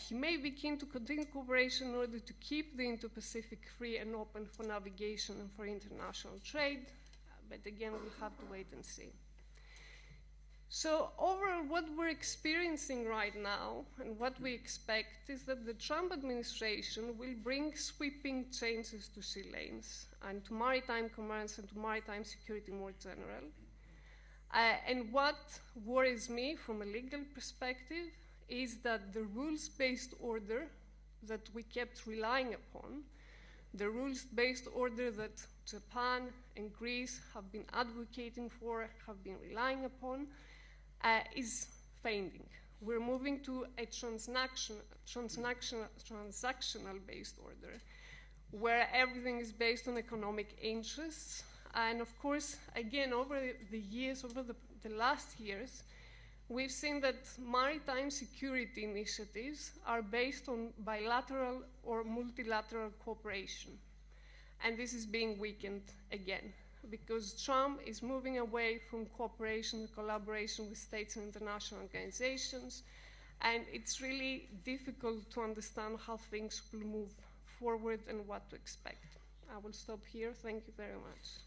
He may be keen to continue cooperation in order to keep the Indo-Pacific free and open for navigation and for international trade, but again, we'll have to wait and see. So overall, what we're experiencing right now and what we expect is that the Trump administration will bring sweeping changes to sea lanes and to maritime commerce and to maritime security more general. And what worries me from a legal perspective is that the rules-based order that we kept relying upon, the rules-based order that Japan and Greece have been advocating for, have been relying upon, is fading. We're moving to a transactional-based order, where everything is based on economic interests. And of course, again, over the years, over the last years, we've seen that maritime security initiatives are based on bilateral or multilateral cooperation. And this is being weakened again, because Trump is moving away from cooperation and collaboration with states and international organizations, and it's really difficult to understand how things will move forward and what to expect. I will stop here. Thank you very much.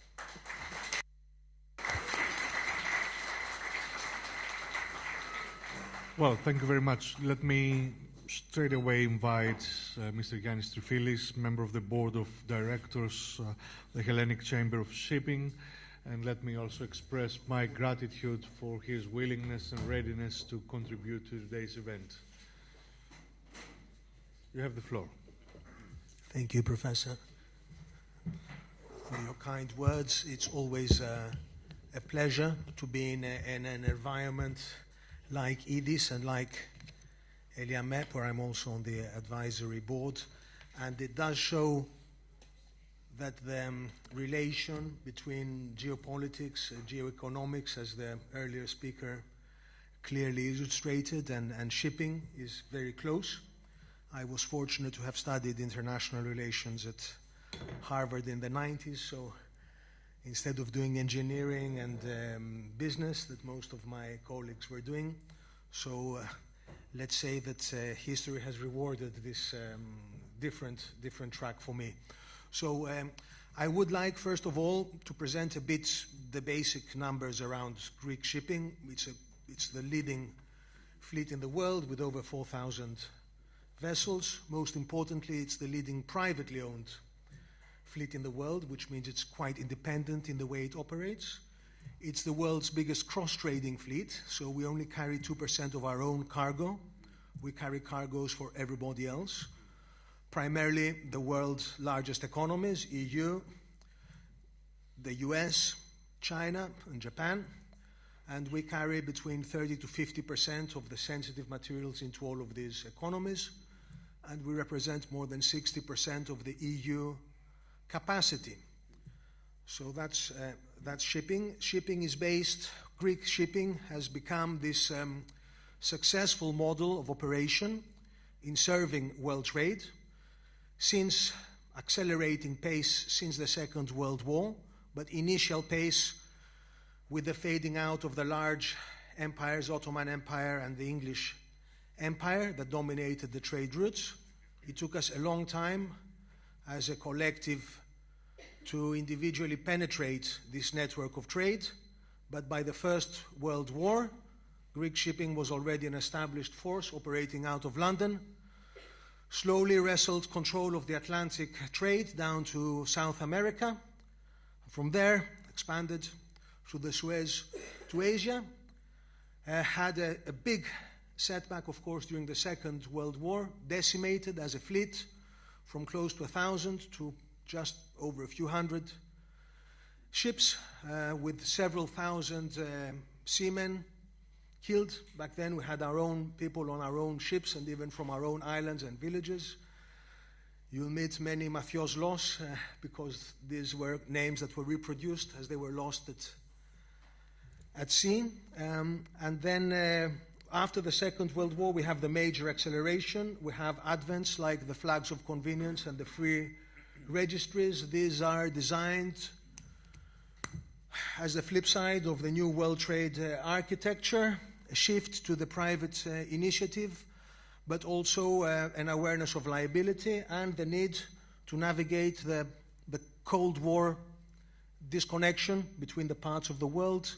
Well, thank you very much. Let me straight away invite Mr. Yannis Trifilis, member of the Board of Directors, the Hellenic Chamber of Shipping, and let me also express my gratitude for his willingness and readiness to contribute to today's event. You have the floor. Thank you, Professor, for your kind words. It's always a pleasure to be in an environment like EDIS and like Eliamet, where I'm also on the advisory board. And it does show that the relation between geopolitics, geoeconomics, as the earlier speaker clearly illustrated, and shipping is very close. I was fortunate to have studied international relations at Harvard in the 90s, so instead of doing engineering and business that most of my colleagues were doing. So let's say that history has rewarded this different track for me. So I would like, first of all, to present a bit the basic numbers around Greek shipping. It's the leading fleet in the world with over 4,000 vessels. Most importantly, it's the leading privately owned fleet in the world, which means it's quite independent in the way it operates. It's the world's biggest cross-trading fleet, so we only carry 2% of our own cargo. We carry cargoes for everybody else. Primarily the world's largest economies, EU, the US, China, and Japan. And we carry between 30 to 50% of the sensitive materials into all of these economies. And we represent more than 60% of the EU capacity. So that's shipping. Shipping is based, Greek shipping has become this successful model of operation in serving world trade since accelerating pace since the Second World War, but initial pace with the fading out of the large empires, Ottoman Empire and the English Empire that dominated the trade routes. It took us a long time as a collective to individually penetrate this network of trade, but by the First World War, Greek shipping was already an established force operating out of London, slowly wrestled control of the Atlantic trade down to South America. From there, expanded through the Suez to Asia, had a big setback, of course, during the Second World War, decimated as a fleet from close to 1,000 to just over a few hundred ships with several thousand seamen killed. Back then we had our own people on our own ships and even from our own islands and villages. You'll meet many mafios los because these were names that were reproduced as they were lost at sea. And then after the Second World War, we have the major acceleration. We have advents like the flags of convenience and the free registries. These are designed as the flip side of the new world trade architecture, a shift to the private initiative, but also an awareness of liability and the need to navigate the Cold War disconnection between the parts of the world.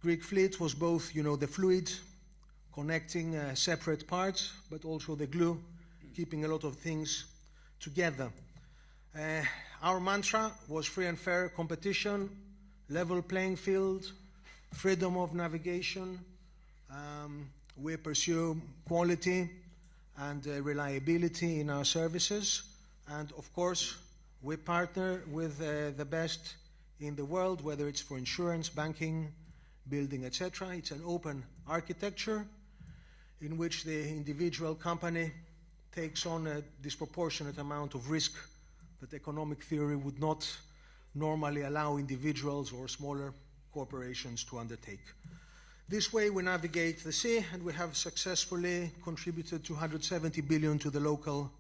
Greek fleet was both, the fluid connecting separate parts, but also the glue keeping a lot of things together. Our mantra was free and fair competition, level playing field, freedom of navigation. We pursue quality and reliability in our services. And of course, we partner with the best in the world, whether it's for insurance, banking, building, etc. It's an open architecture in which the individual company takes on a disproportionate amount of risk that economic theory would not normally allow individuals or smaller corporations to undertake. This way we navigate the sea, and we have successfully contributed 270 billion to the local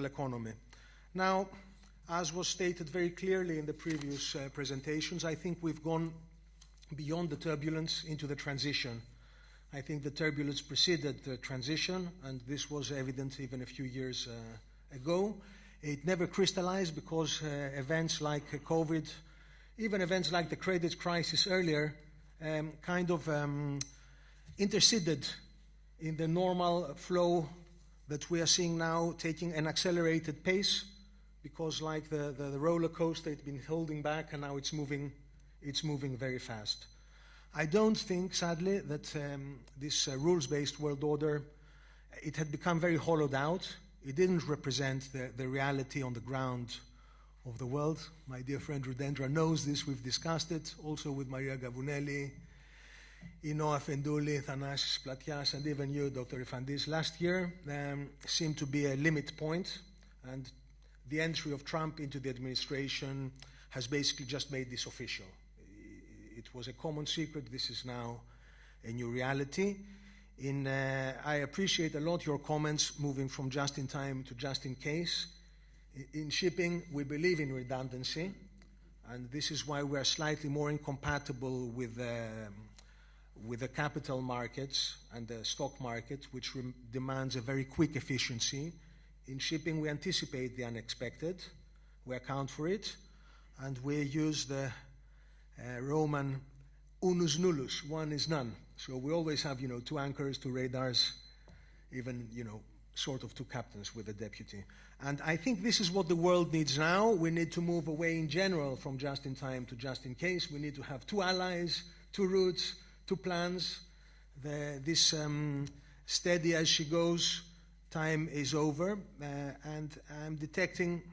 economy. Now, as was stated very clearly in the previous presentations, I think we've gone beyond the turbulence into the transition. I think the turbulence preceded the transition, and this was evident even a few years ago. It never crystallized because events like COVID, even events like the credit crisis earlier, interceded in the normal flow that we are seeing now, taking an accelerated pace, because like the roller coaster, it's been holding back and now it's moving very fast. I don't think, sadly, that this rules-based world order, it had become very hollowed out. It didn't represent the reality on the ground of the world. My dear friend Rudendra knows this. We've discussed it also with Maria Gavunelli, Inoa Fendouli, Thanasis Platias, and even you, Dr. Ifandis. Last year seemed to be a limit point, and the entry of Trump into the administration has basically just made this official. It was a common secret. This is now a new reality. I appreciate a lot your comments moving from just in time to just in case. In shipping, we believe in redundancy, and this is why we are slightly more incompatible with the capital markets and the stock market, which demands a very quick efficiency. In shipping, we anticipate the unexpected, we account for it, and we use the Roman unus nullus, one is none. So we always have, 2 anchors, 2 radars, even, sort of 2 captains with a deputy. And I think this is what the world needs now. We need to move away in general from just in time to just in case. We need to have 2 allies, 2 routes, 2 plans. This steady as she goes time is over. And I'm detecting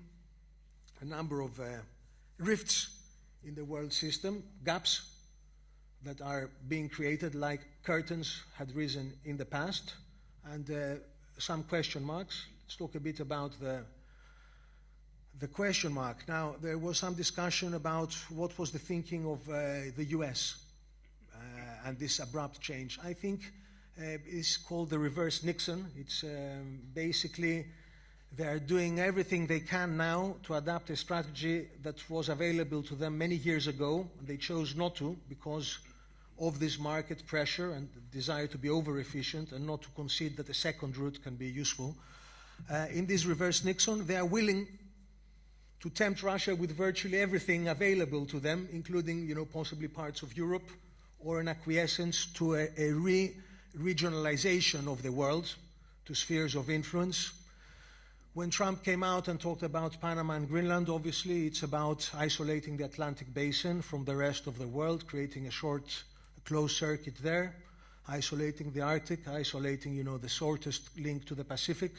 a number of rifts in the world system, gaps that are being created like curtains had risen in the past, and some question marks. Let's talk a bit about the question mark. Now, there was some discussion about what was the thinking of the US and this abrupt change. I think it's called the reverse Nixon. It's basically they're doing everything they can now to adapt a strategy that was available to them many years ago. They chose not to because of this market pressure and the desire to be over-efficient and not to concede that a second route can be useful. In this reverse Nixon, they are willing to tempt Russia with virtually everything available to them, including, possibly parts of Europe, or an acquiescence to a regionalization of the world to spheres of influence. When Trump came out and talked about Panama and Greenland, obviously it's about isolating the Atlantic basin from the rest of the world, creating a closed circuit there, isolating the Arctic, isolating, the shortest link to the Pacific.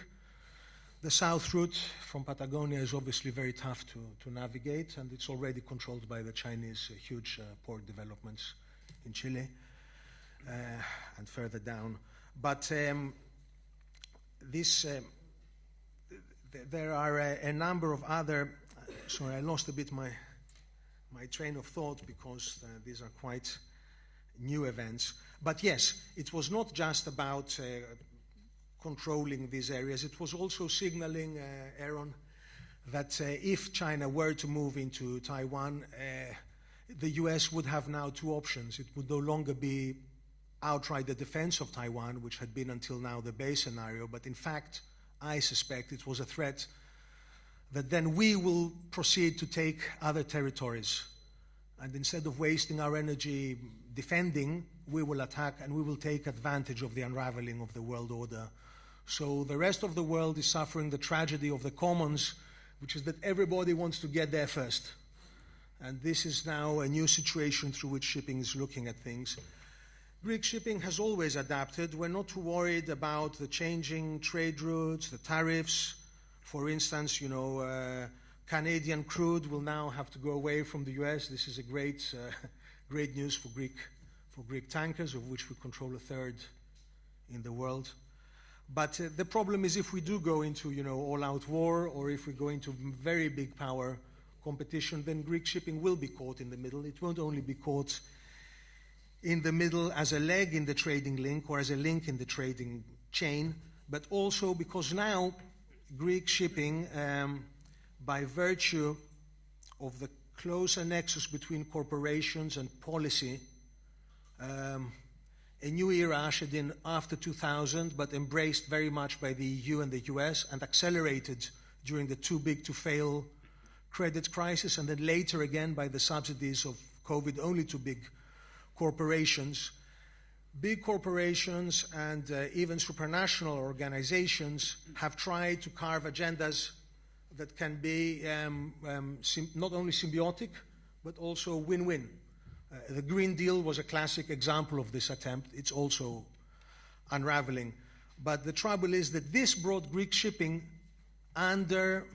The south route from Patagonia is obviously very tough to navigate, and it's already controlled by the Chinese huge port developments in Chile and further down. But there are a number of other, sorry, I lost a bit my train of thought because these are quite new events. But yes, it was not just about controlling these areas. It was also signaling, Aaron, that if China were to move into Taiwan, the US would have now two options. It would no longer be outright the defense of Taiwan, which had been until now the base scenario, but in fact, I suspect it was a threat that then we will proceed to take other territories. And instead of wasting our energy defending, we will attack and we will take advantage of the unraveling of the world order. So the rest of the world is suffering the tragedy of the commons, which is that everybody wants to get there first. And this is now a new situation through which shipping is looking at things. Greek shipping has always adapted. We're not too worried about the changing trade routes, the tariffs. For instance, Canadian crude will now have to go away from the US. This is a great news for Greek tankers, of which we control a third in the world. But the problem is if we do go into all-out war, or if we go into very big power competition, then Greek shipping will be caught in the middle. It won't only be caught in the middle as a leg in the trading link or as a link in the trading chain, but also because now Greek shipping, by virtue of the closer nexus between corporations and policy, a new era ushered in after 2000, but embraced very much by the EU and the US and accelerated during the too big to fail credit crisis, and then later again by the subsidies of COVID only to big corporations. Big corporations and even supranational organizations have tried to carve agendas that can be not only symbiotic, but also win-win. The Green Deal was a classic example of this attempt. It's also unraveling. But the trouble is that this brought Greek shipping under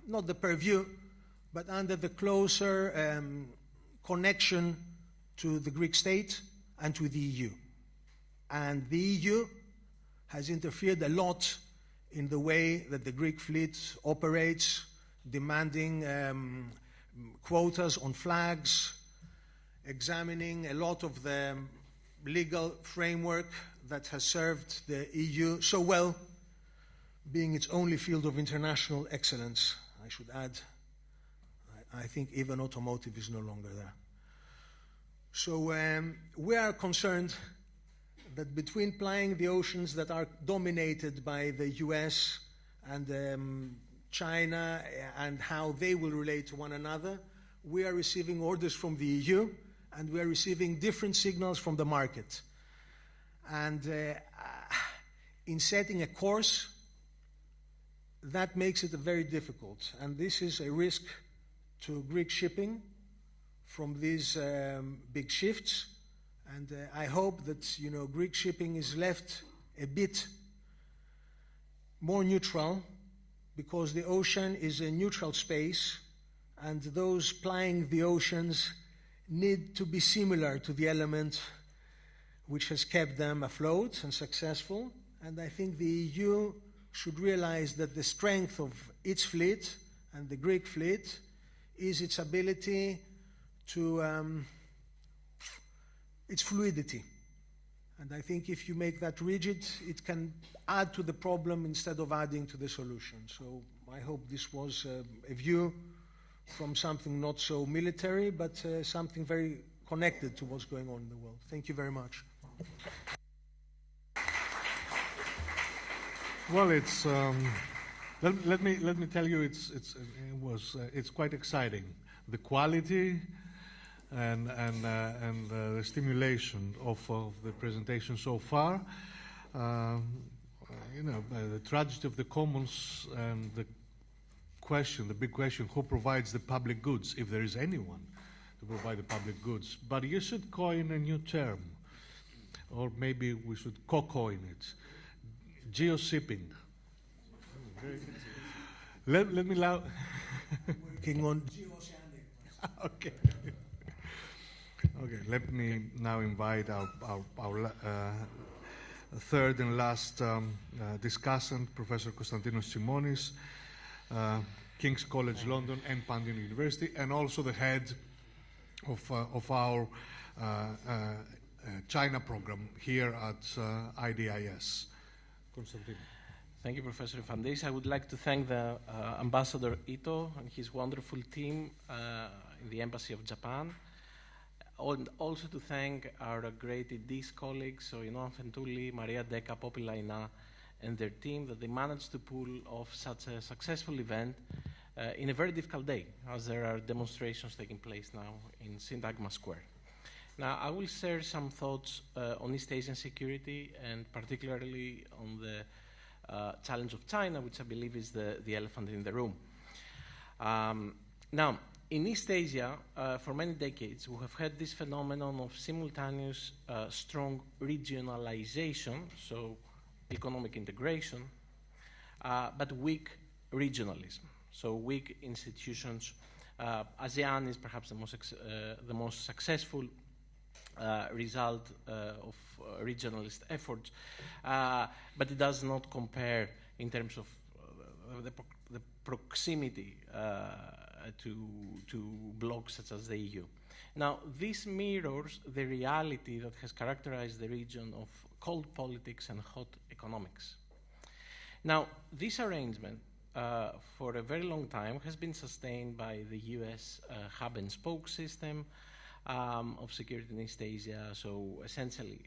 not the purview, but under the closer connection to the Greek state and to the EU. And the EU has interfered a lot in the way that the Greek fleet operates, demanding quotas on flags, examining a lot of the legal framework that has served the EU so well, being its only field of international excellence. I should add, I think even automotive is no longer there. So we are concerned that between plying the oceans that are dominated by the US and China and how they will relate to one another, we are receiving orders from the EU and we are receiving different signals from the market. And in setting a course, that makes it very difficult. And this is a risk to Greek shipping from these big shifts. And I hope that Greek shipping is left a bit more neutral, because the ocean is a neutral space, and those plying the oceans need to be similar to the element which has kept them afloat and successful. And I think the EU should realize that the strength of its fleet and the Greek fleet is its ability to its fluidity. And I think if you make that rigid, it can add to the problem instead of adding to the solution. So I hope this was a view from something not so military, but something very connected to what's going on in the world. Thank you very much. Well, it's let me tell you, it's quite exciting. The quality and the stimulation of the presentation so far. The tragedy of the commons and the big question, who provides the public goods, if there is anyone to provide the public goods. But you should coin a new term, or maybe we should co-coin it. Geo-shipping. Let me Working on geoceanic. Okay. Okay, let me now invite our third and last discussant, Professor Konstantinos Simonis, King's College London and Pantheon University, and also the head of our China program here at IDIS. Konstantinos. Thank you, Professor Fandis. I would like to thank the Ambassador Ito and his wonderful team in the Embassy of Japan, and also to thank our great IDIS colleagues, so Fentuli, Maria Deca, Popilaina, and their team, that they managed to pull off such a successful event in a very difficult day, as there are demonstrations taking place now in Syntagma Square. Now, I will share some thoughts on East Asian security, and particularly on the challenge of China, which I believe is the elephant in the room. Now, in East Asia, for many decades, we have had this phenomenon of simultaneous strong regionalization, so economic integration, but weak regionalism, so weak institutions. ASEAN is perhaps the most successful result of regionalist efforts, but it does not compare in terms of the proximity to blocs such as the EU. Now, this mirrors the reality that has characterized the region of cold politics and hot economics. Now, this arrangement for a very long time has been sustained by the US hub and spoke system of security in East Asia, so essentially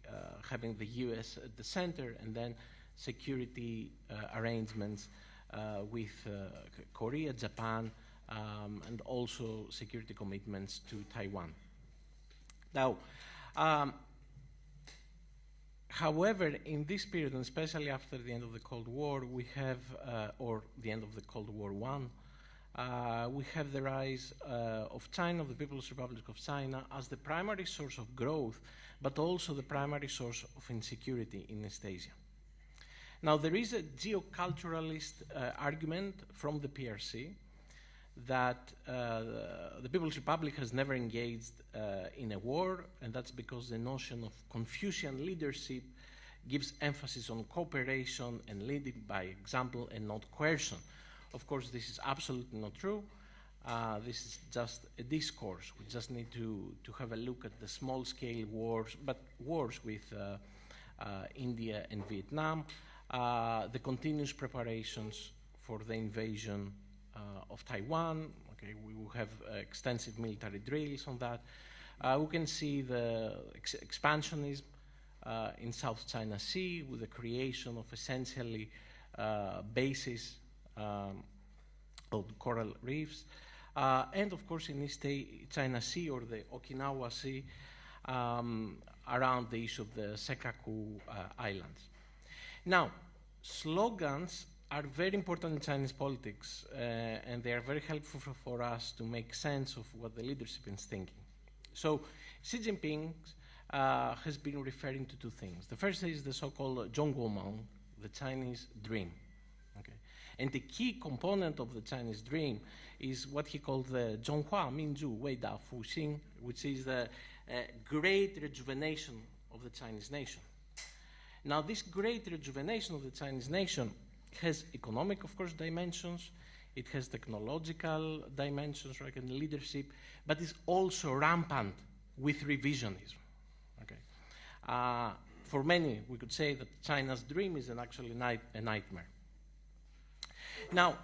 having the US at the center and then security arrangements with Korea, Japan, and also security commitments to Taiwan. Now, however, in this period, and especially after the end of the Cold War, we have, or the end of the Cold War I, we have the rise of China, of the People's Republic of China, as the primary source of growth, but also the primary source of insecurity in East Asia. Now, there is a geoculturalist argument from the PRC that the People's Republic has never engaged in a war, and that's because the notion of Confucian leadership gives emphasis on cooperation and leading by example and not coercion. Of course, this is absolutely not true. This is just a discourse. We just need to have a look at the small-scale wars, but wars with India and Vietnam, the continuous preparations for the invasion of Taiwan. Okay, we will have extensive military drills on that. We can see the expansionism in South China Sea with the creation of essentially bases of coral reefs, and of course in East China Sea or the Okinawa Sea around the issue of the Senkaku Islands. Now, slogans are very important in Chinese politics, and they are very helpful for us to make sense of what the leadership is thinking. So Xi Jinping has been referring to two things. The first is the so-called Zhongguomeng, the Chinese dream. Okay? And the key component of the Chinese dream is what he called the Zhonghua Minzhu Weida Fuxing, which is the great rejuvenation of the Chinese nation. Now, this great rejuvenation of the Chinese nation has economic, of course, dimensions. It has technological dimensions, right, and leadership, but it's also rampant with revisionism. Okay, for many, we could say that China's dream is actually a nightmare. Now,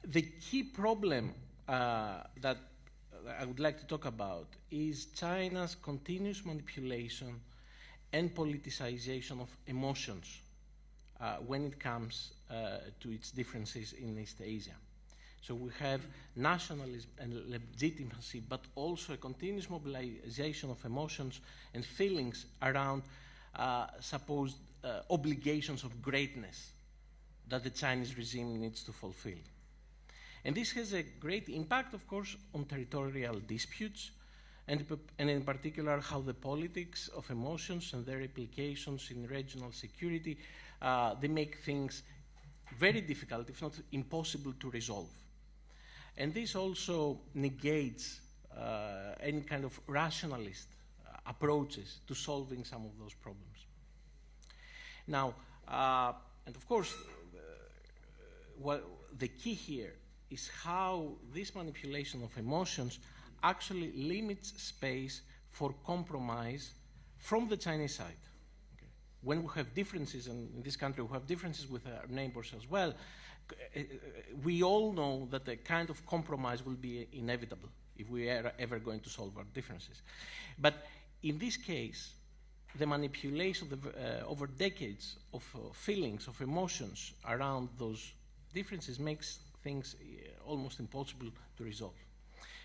the key problem that I would like to talk about is China's continuous manipulation and politicization of emotions when it comes to its differences in East Asia. So we have nationalism and legitimacy, but also a continuous mobilization of emotions and feelings around supposed obligations of greatness that the Chinese regime needs to fulfill. And this has a great impact, of course, on territorial disputes, and in particular how the politics of emotions and their implications in regional security, they make things very difficult, if not impossible, to resolve. And this also negates any kind of rationalist approaches to solving some of those problems. Now, and of course, what the key here is how this manipulation of emotions actually limits space for compromise from the Chinese side. Okay. When we have differences, and in this country we have differences with our neighbors as well, we all know that a kind of compromise will be inevitable if we are ever going to solve our differences. But in this case, the manipulation over decades of feelings, of emotions around those differences makes things almost impossible to resolve.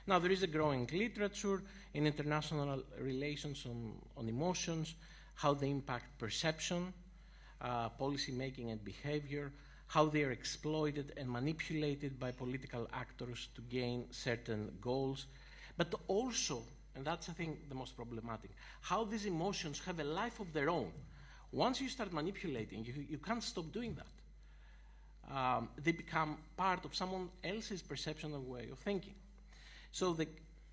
Now, there is a growing literature in international relations on emotions, how they impact perception, policy making and behavior, how they are exploited and manipulated by political actors to gain certain goals, but also, and that's I think the most problematic, how these emotions have a life of their own. Once you start manipulating, you can't stop doing that. They become part of someone else's perception and way of thinking. So the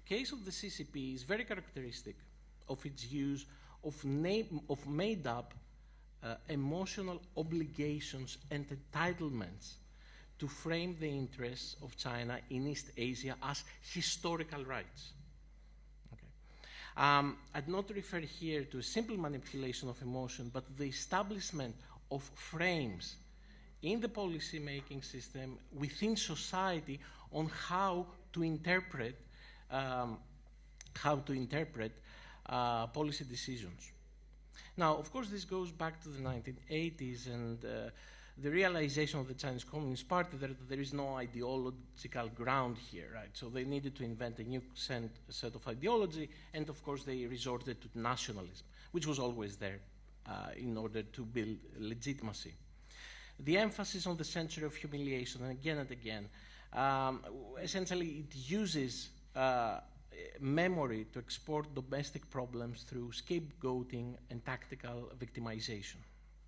case of the CCP is very characteristic of its use of made-up emotional obligations and entitlements to frame the interests of China in East Asia as historical rights. Okay. I'd not refer here to a simple manipulation of emotion, but the establishment of frames in the policy-making system within society on how to interpret policy decisions. Now, of course, this goes back to the 1980s and the realization of the Chinese Communist Party that there is no ideological ground here, right? So they needed to invent a new set of ideology, and of course they resorted to nationalism, which was always there in order to build legitimacy. The emphasis on the century of humiliation, and again, essentially it uses memory to export domestic problems through scapegoating and tactical victimization.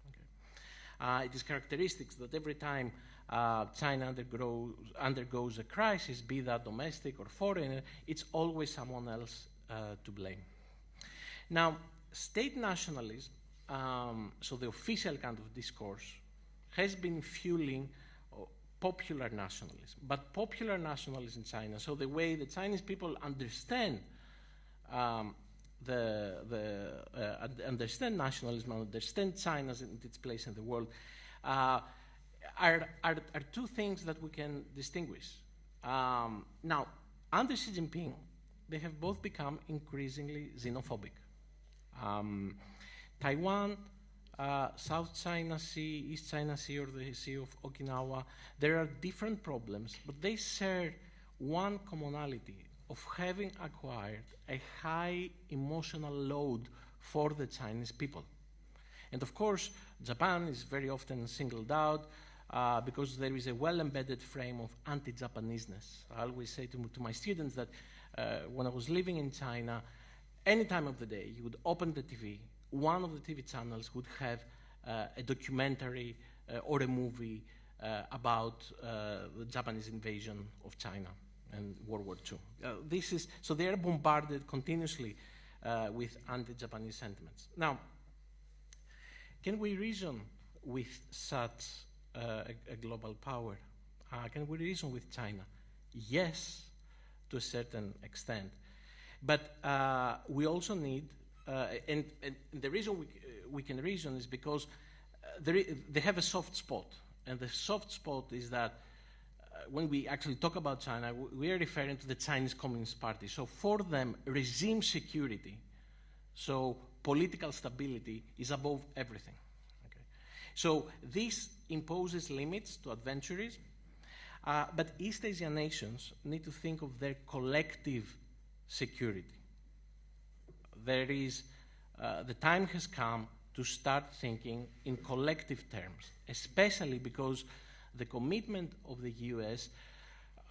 Okay. It is characteristic that every time China undergoes a crisis, be that domestic or foreign, it's always someone else to blame. Now, state nationalism, so the official kind of discourse, has been fueling popular nationalism, but popular nationalism in China, so the way the Chinese people understand understand nationalism, understand China and its place in the world, are two things that we can distinguish. Now, under Xi Jinping, they have both become increasingly xenophobic. Taiwan, South China Sea, East China Sea, or the Sea of Okinawa, there are different problems, but they share one commonality of having acquired a high emotional load for the Chinese people. And of course, Japan is very often singled out because there is a well-embedded frame of anti-Japaneseness. I always say to my students that when I was living in China, any time of the day, you would open the TV, one of the TV channels would have a documentary or a movie about the Japanese invasion of China and World War II. So they are bombarded continuously with anti-Japanese sentiments. Now, can we reason with such a global power? Can we reason with China? Yes, to a certain extent. But we also need and the reason we can reason is because they have a soft spot. And the soft spot is that when we actually talk about China, we are referring to the Chinese Communist Party. So for them, regime security, so political stability, is above everything. Okay? So this imposes limits to adventurism, but East Asian nations need to think of their collective security. There is, the time has come to start thinking in collective terms, especially because the commitment of the U.S.,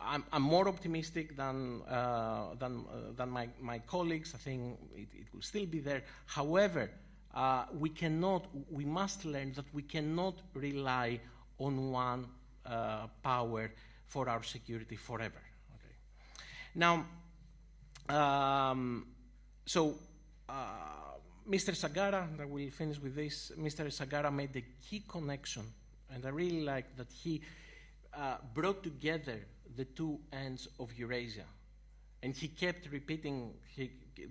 I'm more optimistic than my colleagues. I think it will still be there. However, we must learn that we cannot rely on one power for our security forever. Okay. Now, Mr. Sagara, and I will finish with this, Mr. Sagara made the key connection, and I really like that he brought together the two ends of Eurasia. And he kept repeating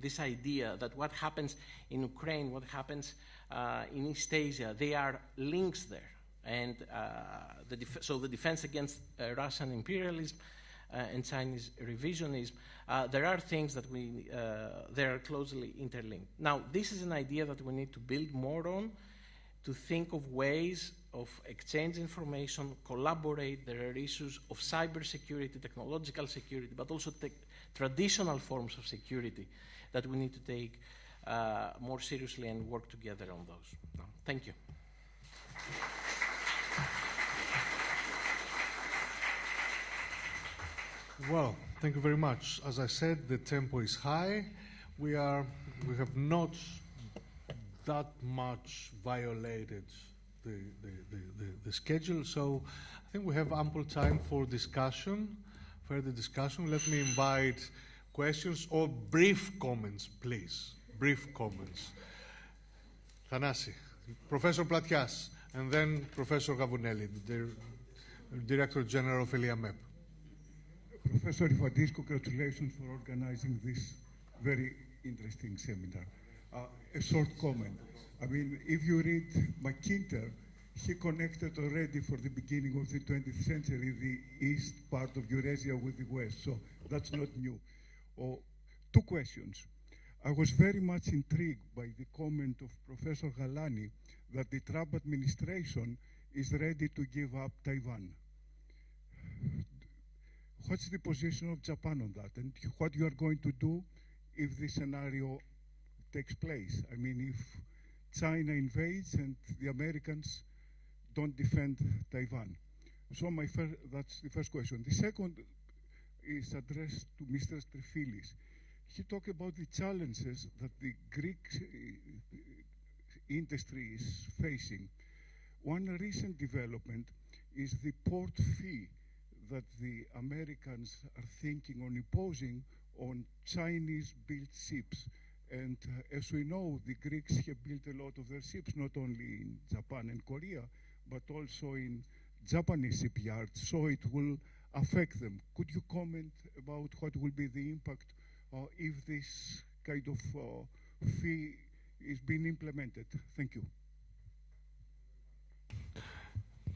this idea that what happens in Ukraine, what happens in East Asia, they are links there. And so the defense against Russian imperialism and Chinese revisionism, there are things that they are closely interlinked. Now, this is an idea that we need to build more on, to think of ways of exchange information, collaborate. There are issues of cybersecurity, technological security, but also traditional forms of security that we need to take more seriously and work together on those. Thank you. Well, thank you very much. As I said, the tempo is high. We have not that much violated the schedule, so I think we have ample time for discussion, further discussion. Let me invite questions or brief comments, please. Brief comments. Thanasi, Professor Platias, and then Professor Gavunelli, the Director General of ELIAMEP. Professor Ifadis, congratulations for organizing this very interesting seminar. A short comment. I mean, if you read McKinter, he connected already for the beginning of the 20th century the east part of Eurasia with the west, so that's not new. Two questions. I was very much intrigued by the comment of Professor Galani that the Trump administration is ready to give up Taiwan. What's the position of Japan on that, and what you are going to do if this scenario takes place? I mean, if China invades and the Americans don't defend Taiwan. So that's the first question. The second is addressed to Mr. Strifilis. He talked about the challenges that the Greek industry is facing. One recent development is the port fee that the Americans are thinking on imposing on Chinese-built ships. And as we know, the Greeks have built a lot of their ships, not only in Japan and Korea, but also in Japanese shipyards, so it will affect them. Could you comment about what will be the impact if this kind of fee is being implemented? Thank you.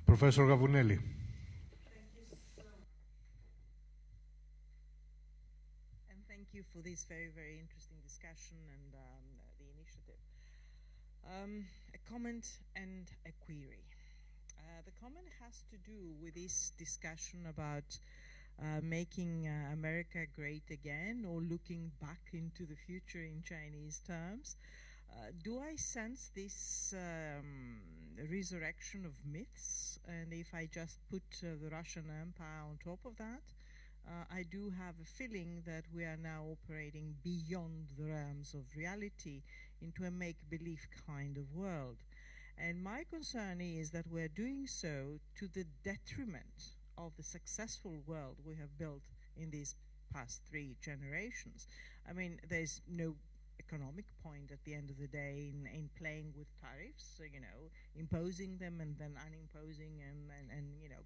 Professor Gavunelli. Thank you for this very, very interesting discussion and the initiative. A comment and a query. The comment has to do with this discussion about making America great again or looking back into the future in Chinese terms. Do I sense this resurrection of myths? And if I just put the Russian Empire on top of that, I do have a feeling that we are now operating beyond the realms of reality into a make-believe kind of world. And my concern is that we're doing so to the detriment of the successful world we have built in these past 3 generations. I mean, there's no economic point at the end of the day in playing with tariffs, imposing them and then unimposing and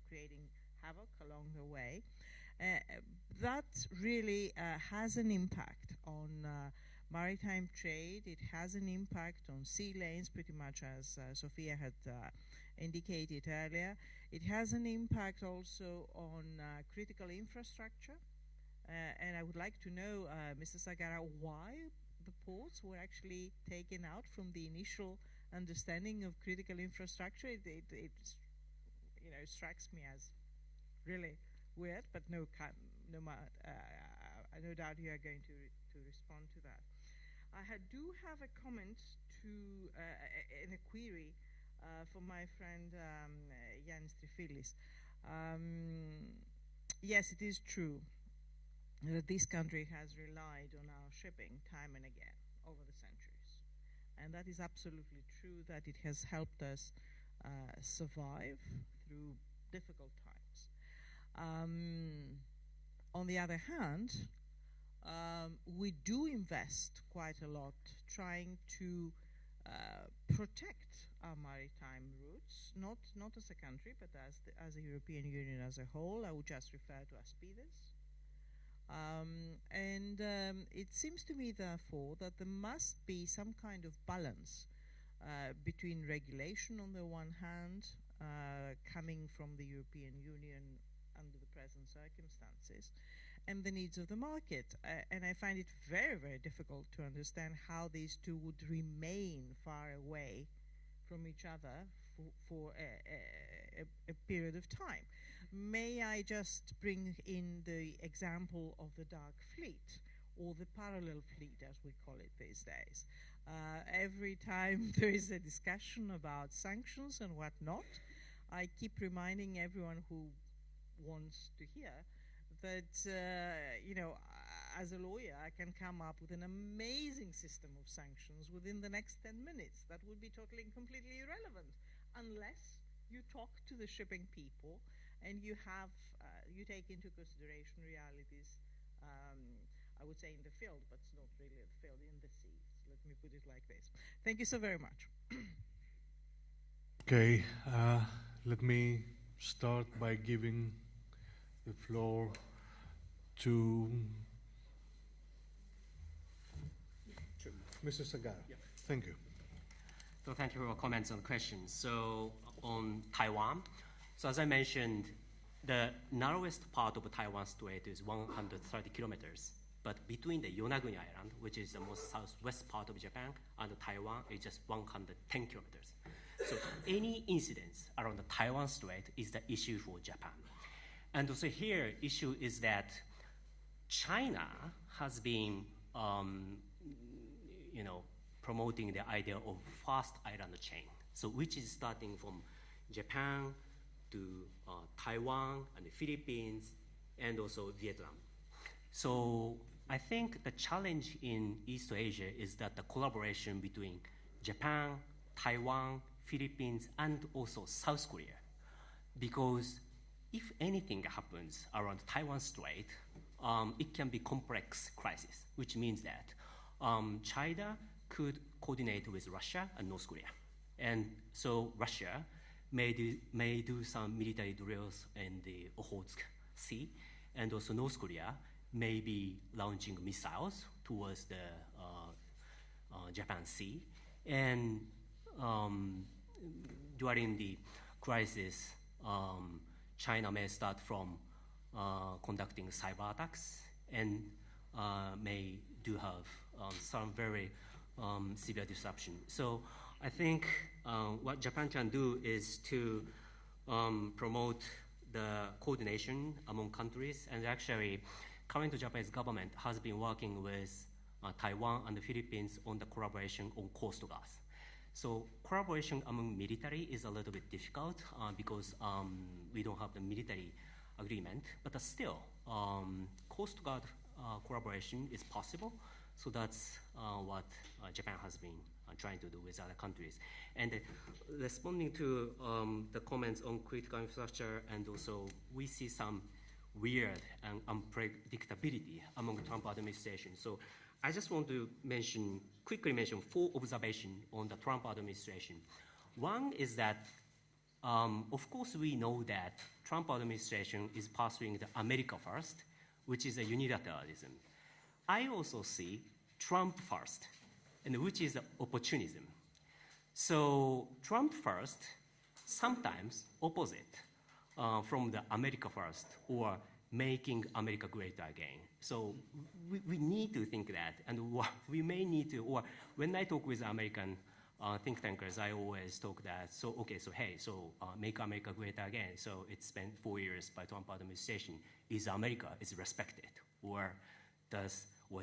creating havoc along the way. That really has an impact on maritime trade. It has an impact on sea lanes, pretty much as Sophia had indicated earlier. It has an impact also on critical infrastructure. And I would like to know, Mr. Sagara, why the ports were actually taken out from the initial understanding of critical infrastructure. It strikes me as really weird, but no doubt you are going to respond to that. I do have a comment and a query for my friend Yanis Trifilis. Yes, it is true that this country has relied on our shipping time and again over the centuries. And that is absolutely true, that it has helped us survive through difficult times. On the other hand, we do invest quite a lot trying to protect our maritime routes, not as a country, but as a European Union as a whole. I would just refer to ASPIDES. It seems to me, therefore, that there must be some kind of balance between regulation on the one hand, coming from the European Union under the present circumstances, and the needs of the market. And I find it very, very difficult to understand how these two would remain far away from each other for a period of time. May I just bring in the example of the dark fleet, or the parallel fleet as we call it these days. Every time there is a discussion about sanctions and whatnot, I keep reminding everyone who wants to hear that, as a lawyer, I can come up with an amazing system of sanctions within the next 10 minutes. That would be totally and completely irrelevant unless you talk to the shipping people and you have, you take into consideration realities, I would say in the field, but it's not really the field, in the seas. Let me put it like this. Thank you so very much. Okay, let me start by giving the floor to Mr. Sagara. Yep. Thank you. So thank you for your comments on the question. So on Taiwan, so as I mentioned, the narrowest part of Taiwan Strait is 130 kilometers. But between the Yonaguni Island, which is the most southwest part of Japan, and Taiwan is just 110 kilometers. So any incidents around the Taiwan Strait is the issue for Japan. And also here, issue is that China has been, promoting the idea of fast island chain. So which is starting from Japan to Taiwan and the Philippines and also Vietnam. So I think the challenge in East Asia is that the collaboration between Japan, Taiwan, Philippines, and also South Korea. Because if anything happens around Taiwan Strait, it can be complex crisis, which means that China could coordinate with Russia and North Korea. And so Russia may do some military drills in the Okhotsk Sea, and also North Korea may be launching missiles towards the Japan Sea. And during the crisis, China may start from conducting cyber attacks and may do have some very severe disruption. So I think what Japan can do is to promote the coordination among countries, and actually current Japanese government has been working with Taiwan and the Philippines on the collaboration on Coast Guard. So collaboration among military is a little bit difficult because we don't have the military agreement, but still Coast Guard collaboration is possible. So that's what Japan has been trying to do with other countries. And responding to the comments on critical infrastructure, and also we see some weird and unpredictability among the Trump administration. So I just want to quickly mention 4 observations on the Trump administration. One is that, of course, we know that Trump administration is pursuing the America first, which is a unilateralism. I also see Trump first, and which is opportunism. So Trump first, sometimes opposite from the America first, or making America great again. So we need to think that, and we may need to, or when I talk with American think tankers, I always talk that, make America great again. So it's been 4 years by Trump administration. Is America is respected, or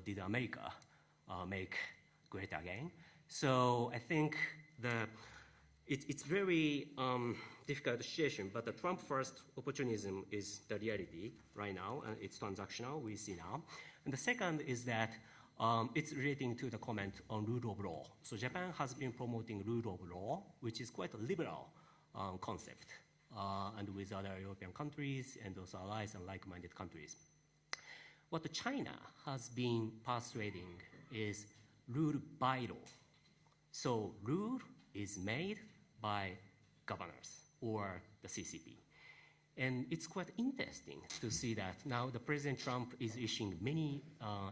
did America make great again? So I think it's very difficult situation, but the Trump first opportunism is the reality right now, and it's transactional, we see now. And the second is that it's relating to the comment on rule of law. So Japan has been promoting rule of law, which is quite a liberal concept and with other European countries and also allies and like-minded countries. What China has been persuading is rule by law. So rule is made by governors or the CCP. And it's quite interesting to see that now the President Trump is issuing many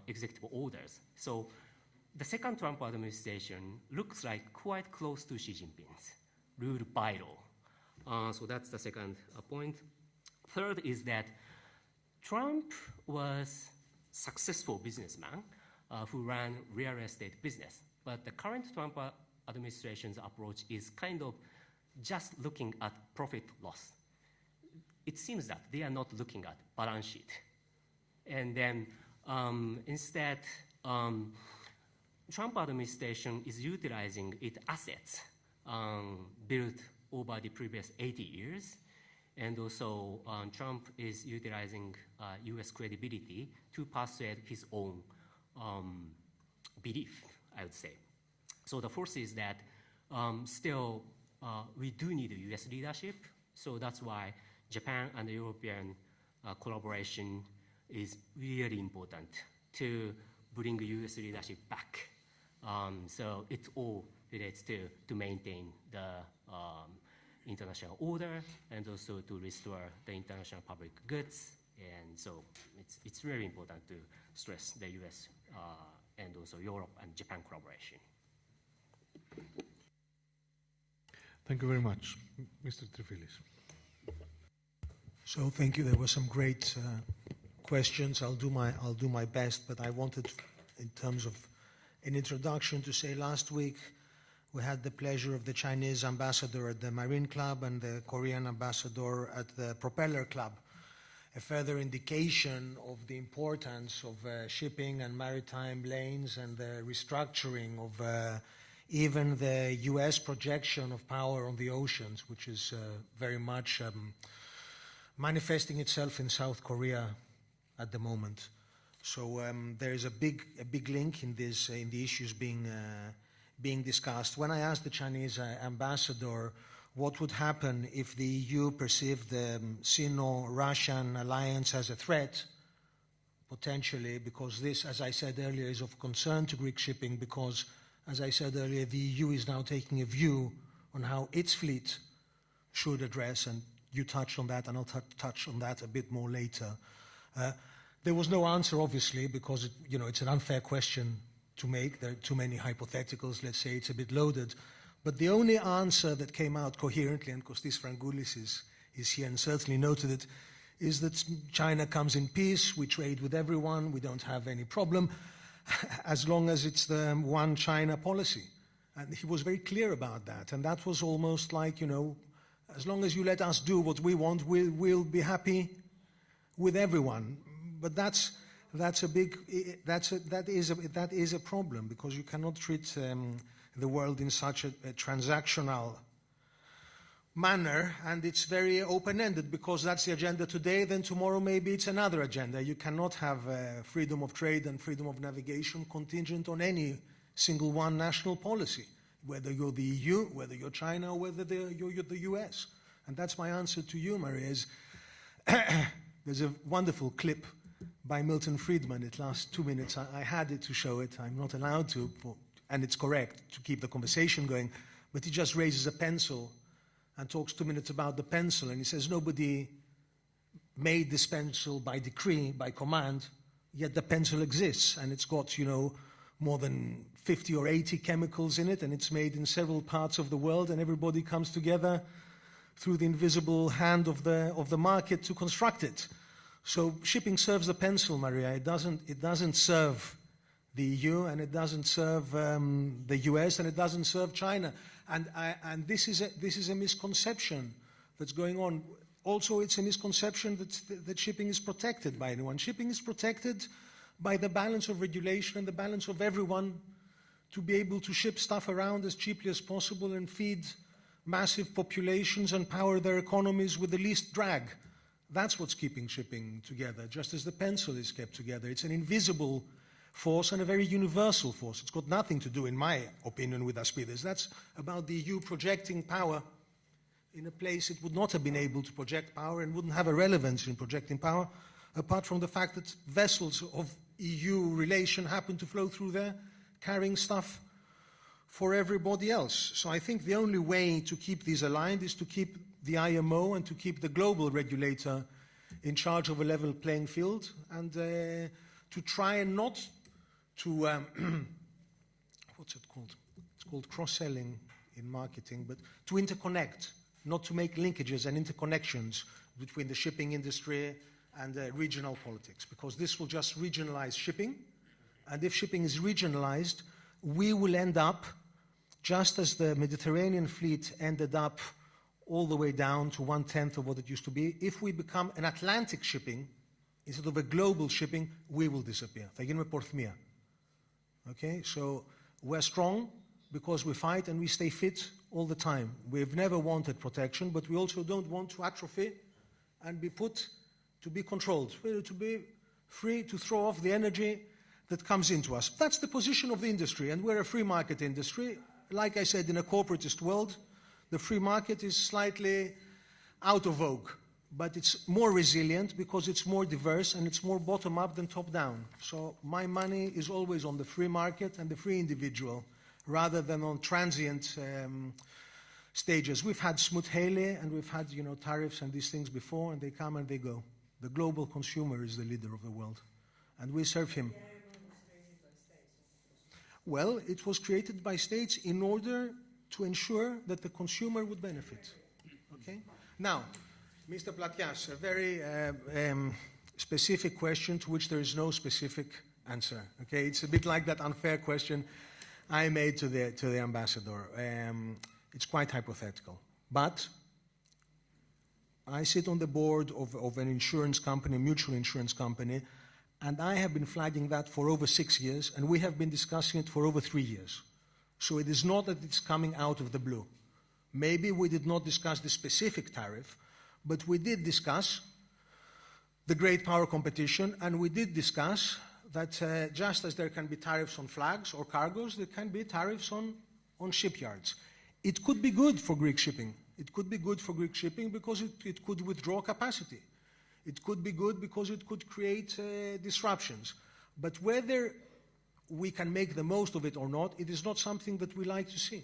executive orders. So the second Trump administration looks like quite close to Xi Jinping's rule by law. So that's the second point. Third is that Trump was successful businessman who ran real estate business. But the current Trump administration's approach is kind of just looking at profit loss. It seems that they are not looking at balance sheet. And then instead, Trump administration is utilizing its assets built over the previous 80 years. And also, Trump is utilizing US credibility to persuade his own belief, I would say. So the fourth is that still we do need US leadership. So that's why Japan and the European collaboration is really important to bring US leadership back. So it all relates to maintain the international order and also to restore the international public goods. And so it's very important to stress the US and also Europe and Japan collaboration. Thank you very much. Mr. Trifilis. So thank you. There were some great questions. I'll do my best, but I wanted, in terms of an introduction, to say last week we had the pleasure of the Chinese ambassador at the Marine Club and the Korean ambassador at the Propeller Club, a further indication of the importance of shipping and maritime lanes and the restructuring of even the US projection of power on the oceans, which is very much manifesting itself in South Korea at the moment. So there is a big link in this in the issues being discussed. When I asked the Chinese ambassador what would happen if the EU perceived the Sino-Russian alliance as a threat, potentially, because this, as I said earlier, is of concern to Greek shipping, because, as I said earlier, the EU is now taking a view on how its fleet should address, and you touched on that, and I'll touch on that a bit more later. There was no answer, obviously, because it's an unfair question to make. There are too many hypotheticals. Let's say it's a bit loaded. But the only answer that came out coherently, and Kostis Frangoulis is here and certainly noted it, is that China comes in peace, we trade with everyone, we don't have any problem, as long as it's the one China policy. And he was very clear about that. And that was almost like, as long as you let us do what we want, we'll be happy with everyone. But that is a problem, because you cannot treat the world in such a transactional manner, and it's very open-ended, because that's the agenda today, then tomorrow maybe it's another agenda. You cannot have freedom of trade and freedom of navigation contingent on any single one national policy, whether you're the EU, whether you're China, or whether you're the US. And that's my answer to you, Maria, is there's a wonderful clip by Milton Friedman. It lasts 2 minutes. I had it to show it. I'm not allowed to, and it's correct to keep the conversation going, but he just raises a pencil and talks 2 minutes about the pencil, and he says nobody made this pencil by decree, by command, yet the pencil exists, and it's got, more than 50 or 80 chemicals in it, and it's made in several parts of the world, and everybody comes together through the invisible hand of the market to construct it. So shipping serves the pencil, Maria. It doesn't serve the EU, and it doesn't serve the US, and it doesn't serve China. And this is a misconception that's going on. Also, it's a misconception that shipping is protected by anyone. Shipping is protected by the balance of regulation and the balance of everyone to be able to ship stuff around as cheaply as possible and feed massive populations and power their economies with the least drag. That's what's keeping shipping together, just as the pencil is kept together. It's an invisible force and a very universal force. It's got nothing to do, in my opinion, with Aspides. That's about the EU projecting power in a place it would not have been able to project power and wouldn't have a relevance in projecting power, apart from the fact that vessels of EU relation happen to flow through there, carrying stuff for everybody else. So I think the only way to keep these aligned is to keep the IMO and to keep the global regulator in charge of a level playing field, and to try and not to, what's it called? It's called cross-selling in marketing, but to interconnect, not to make linkages and interconnections between the shipping industry and regional politics, because this will just regionalize shipping. And if shipping is regionalized, we will end up, just as the Mediterranean fleet ended up all the way down to 1/10 of what it used to be. If we become an Atlantic shipping, instead of a global shipping, we will disappear. Θα γίνουμε πορθμία. Okay, so we're strong because we fight and we stay fit all the time. We've never wanted protection, but we also don't want to atrophy and be put to be controlled, to be free to throw off the energy that comes into us. That's the position of the industry, and we're a free market industry. Like I said, in a corporatist world, the free market is slightly out of vogue, but it's more resilient because it's more diverse and it's more bottom-up than top-down. So my money is always on the free market and the free individual, rather than on transient stages. We've had Smoot-Hawley and we've had, tariffs and these things before, and they come and they go. The global consumer is the leader of the world, and we serve him. Well, it was created by states in order to ensure that the consumer would benefit. Okay? Now, Mr. Platias, a very specific question to which there is no specific answer. Okay? It's a bit like that unfair question I made to the ambassador. It's quite hypothetical. But I sit on the board of an insurance company, a mutual insurance company, and I have been flagging that for over 6 years, and we have been discussing it for over 3 years. So it is not that it's coming out of the blue. Maybe we did not discuss the specific tariff, but we did discuss the great power competition, and we did discuss that just as there can be tariffs on flags or cargoes, there can be tariffs on shipyards. It could be good for Greek shipping. It could be good for Greek shipping because it could withdraw capacity. It could be good because it could create disruptions. But whether we can make the most of it or not, it is not something that we like to see.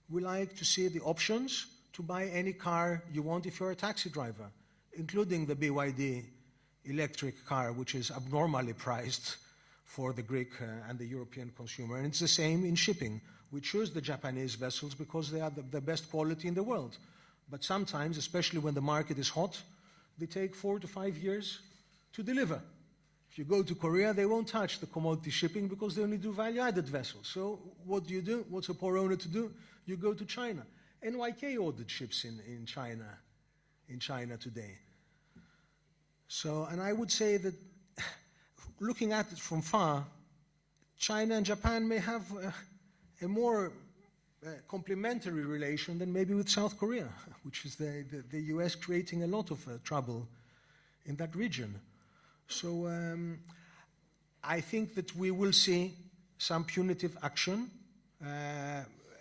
We like to see the options to buy any car you want if you're a taxi driver, including the BYD electric car, which is abnormally priced for the Greek and the European consumer. And it's the same in shipping. We choose the Japanese vessels because they are the best quality in the world. But sometimes, especially when the market is hot, they take 4 to 5 years to deliver. If you go to Korea, they won't touch the commodity shipping because they only do value-added vessels. So what do? What's a poor owner to do? You go to China. NYK ordered ships in China today. So, and I would say that looking at it from far, China and Japan may have a more complementary relation than maybe with South Korea, which is the US creating a lot of trouble in that region. So I think that we will see some punitive action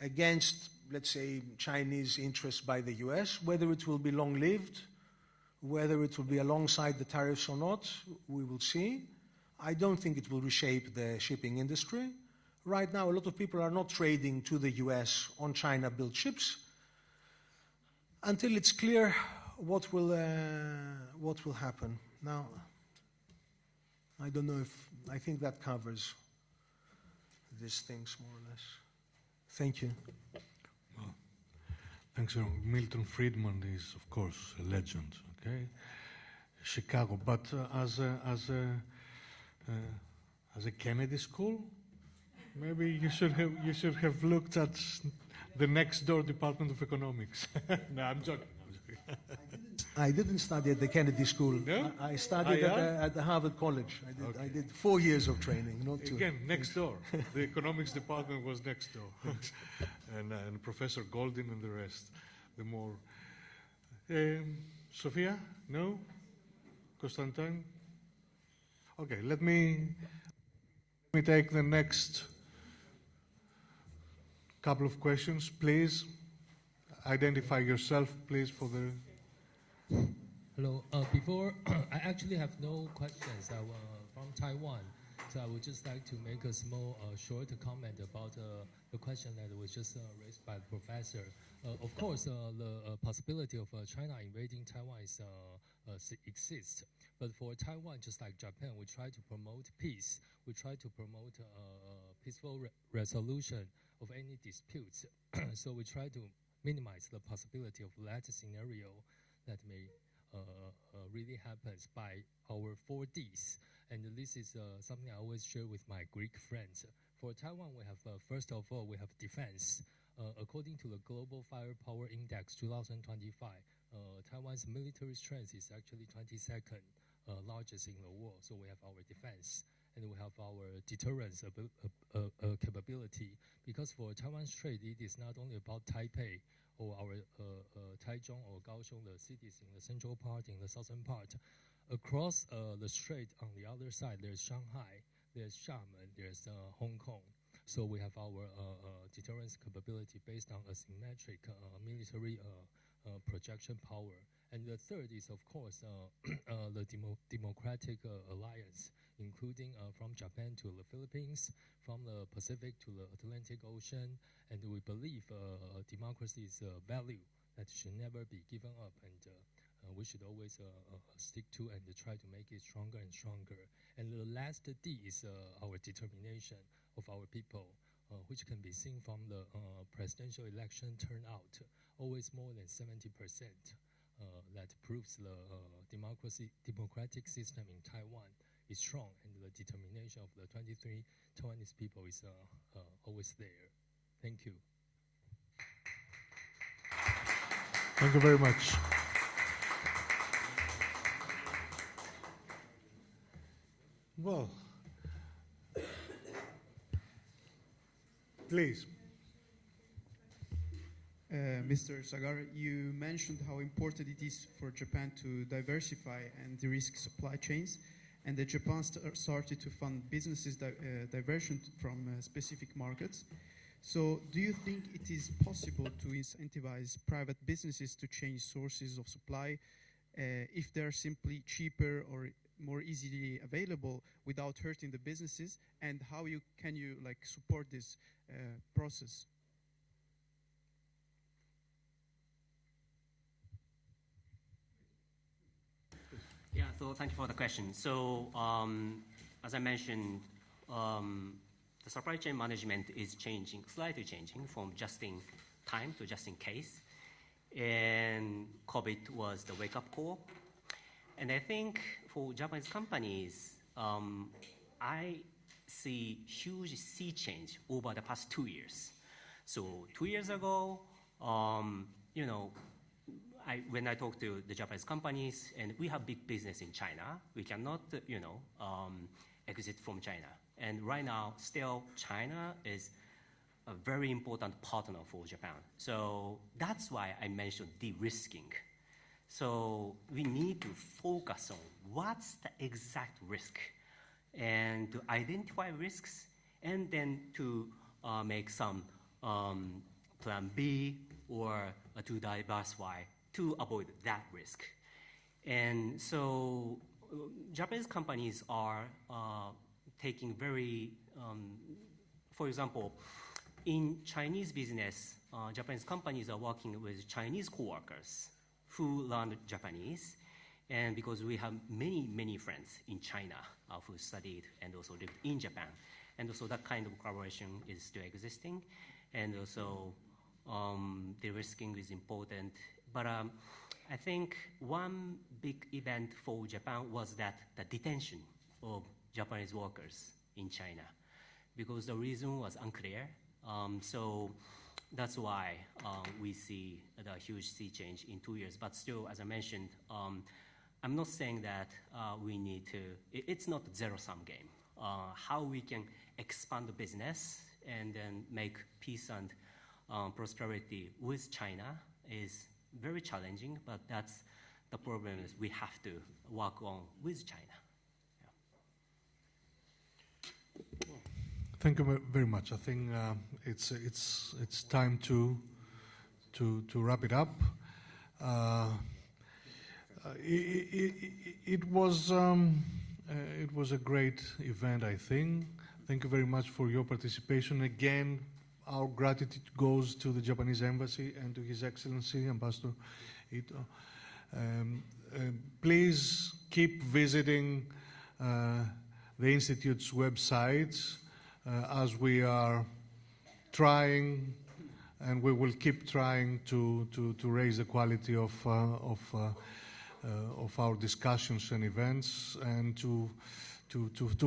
against, let's say, Chinese interests by the US. Whether it will be long-lived, whether it will be alongside the tariffs or not, we will see. I don't think it will reshape the shipping industry. Right now, a lot of people are not trading to the US on China-built ships until it's clear what will happen. Now, I don't know if, I think that covers these things more or less. Thank you. Well, thanks. Milton Friedman is, of course, a legend, okay? Chicago, but as a Kennedy school, maybe you should have looked at the next door Department of Economics. No, I'm joking. I didn't study at the Kennedy School. No? I studied at the Harvard College. I did 4 years of training, not 2. Again, next door. The economics department was next door. and Professor Goldin and the rest. The more. Sophia? No? Constantine? Okay, let me take the next couple of questions, please. identify yourself, please, for the... Hello. Before, I actually have no questions from Taiwan. So I would just like to make a small, short comment about the question that was just raised by the professor. Of course, the possibility of China invading Taiwan exists. But for Taiwan, just like Japan, we try to promote peace. We try to promote peaceful resolution of any disputes. So we try to minimize the possibility of that scenario that may really happens by our 4Ds. And this is something I always share with my Greek friends. For Taiwan, we have, first of all, we have defense. According to the Global Firepower Index 2025, Taiwan's military strength is actually 22nd largest in the world. So we have our defense, and we have our deterrence capability. Because for Taiwan's trade, it is not only about Taipei or our Taichung or Kaohsiung, the cities in the central part, in the southern part. Across the strait on the other side, there's Shanghai, there's Xiamen, there's Hong Kong. So we have our deterrence capability based on asymmetric military projection power. And the third is, of course, the democratic alliance, including from Japan to the Philippines, from the Pacific to the Atlantic Ocean. And we believe democracy is a value that should never be given up, and we should always stick to and try to make it stronger and stronger. And the last D is our determination of our people, which can be seen from the presidential election turnout, always more than 70%. That proves the democratic system in Taiwan is strong, and the determination of the 23 Taiwanese people is always there. Thank you. Thank you very much. Well, please. Mr. Sagar, you mentioned how important it is for Japan to diversify and de-risk supply chains, and that Japan started to fund businesses diversion from specific markets. So do you think it is possible to incentivize private businesses to change sources of supply if they're simply cheaper or more easily available without hurting the businesses? And how can you support this process? Yeah, so thank you for the question. So as I mentioned, the supply chain management is changing, slightly changing from just in time to just in case. And COVID was the wake-up call. And I think for Japanese companies, I see huge sea change over the past 2 years. So 2 years ago, when I talk to the Japanese companies, and we have big business in China, we cannot, exit from China. And right now, still, China is a very important partner for Japan. So that's why I mentioned de-risking. So we need to focus on what's the exact risk, and to identify risks, and then to make some plan B or to diversify to avoid that risk. And so Japanese companies are taking very, for example, in Chinese business, Japanese companies are working with Chinese co-workers who learn Japanese. And because we have many, many friends in China who studied and also lived in Japan. And also that kind of collaboration is still existing. And also de-risking is important. But I think one big event for Japan was that the detention of Japanese workers in China, because the reason was unclear. So that's why we see the huge sea change in 2 years. But still, as I mentioned, I'm not saying that we need to, it's not a zero-sum game. How we can expand the business and then make peace and prosperity with China is very challenging, but that's the problem is we have to work on with China. Yeah. Thank you very much. I think it's time to wrap it up. It was a great event, I think. Thank you very much for your participation. Again, our gratitude goes to the Japanese Embassy and to His Excellency, Ambassador Ito. Please keep visiting the Institute's websites as we are trying, and we will keep trying to raise the quality of our discussions and events, and to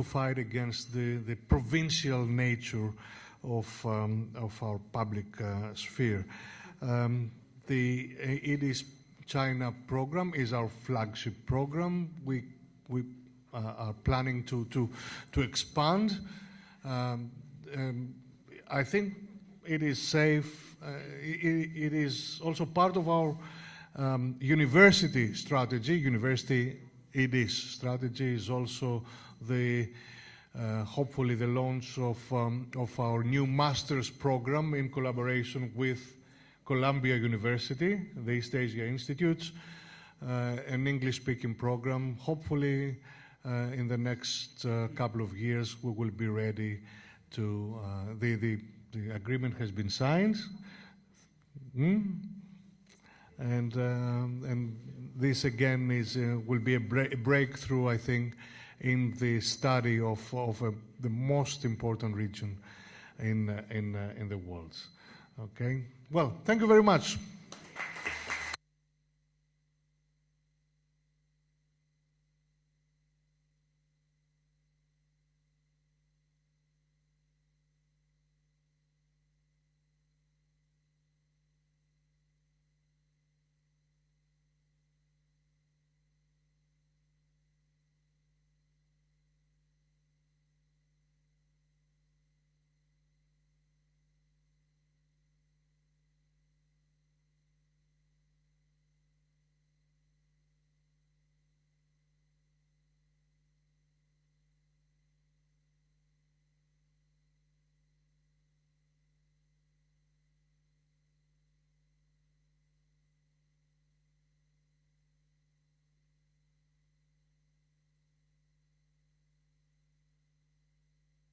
fight against the provincial nature of our public sphere. The EDIS China program is our flagship program. We are planning to expand. I think it is safe. It is also part of our university strategy. University EDIS strategy is also hopefully the launch of our new master's program in collaboration with Columbia University, the East Asia Institute, an English-speaking program. Hopefully, in the next couple of years, we will be ready to. The agreement has been signed, and this again will be a breakthrough, I think, in the study of the most important region in the world. Okay. Well, thank you very much.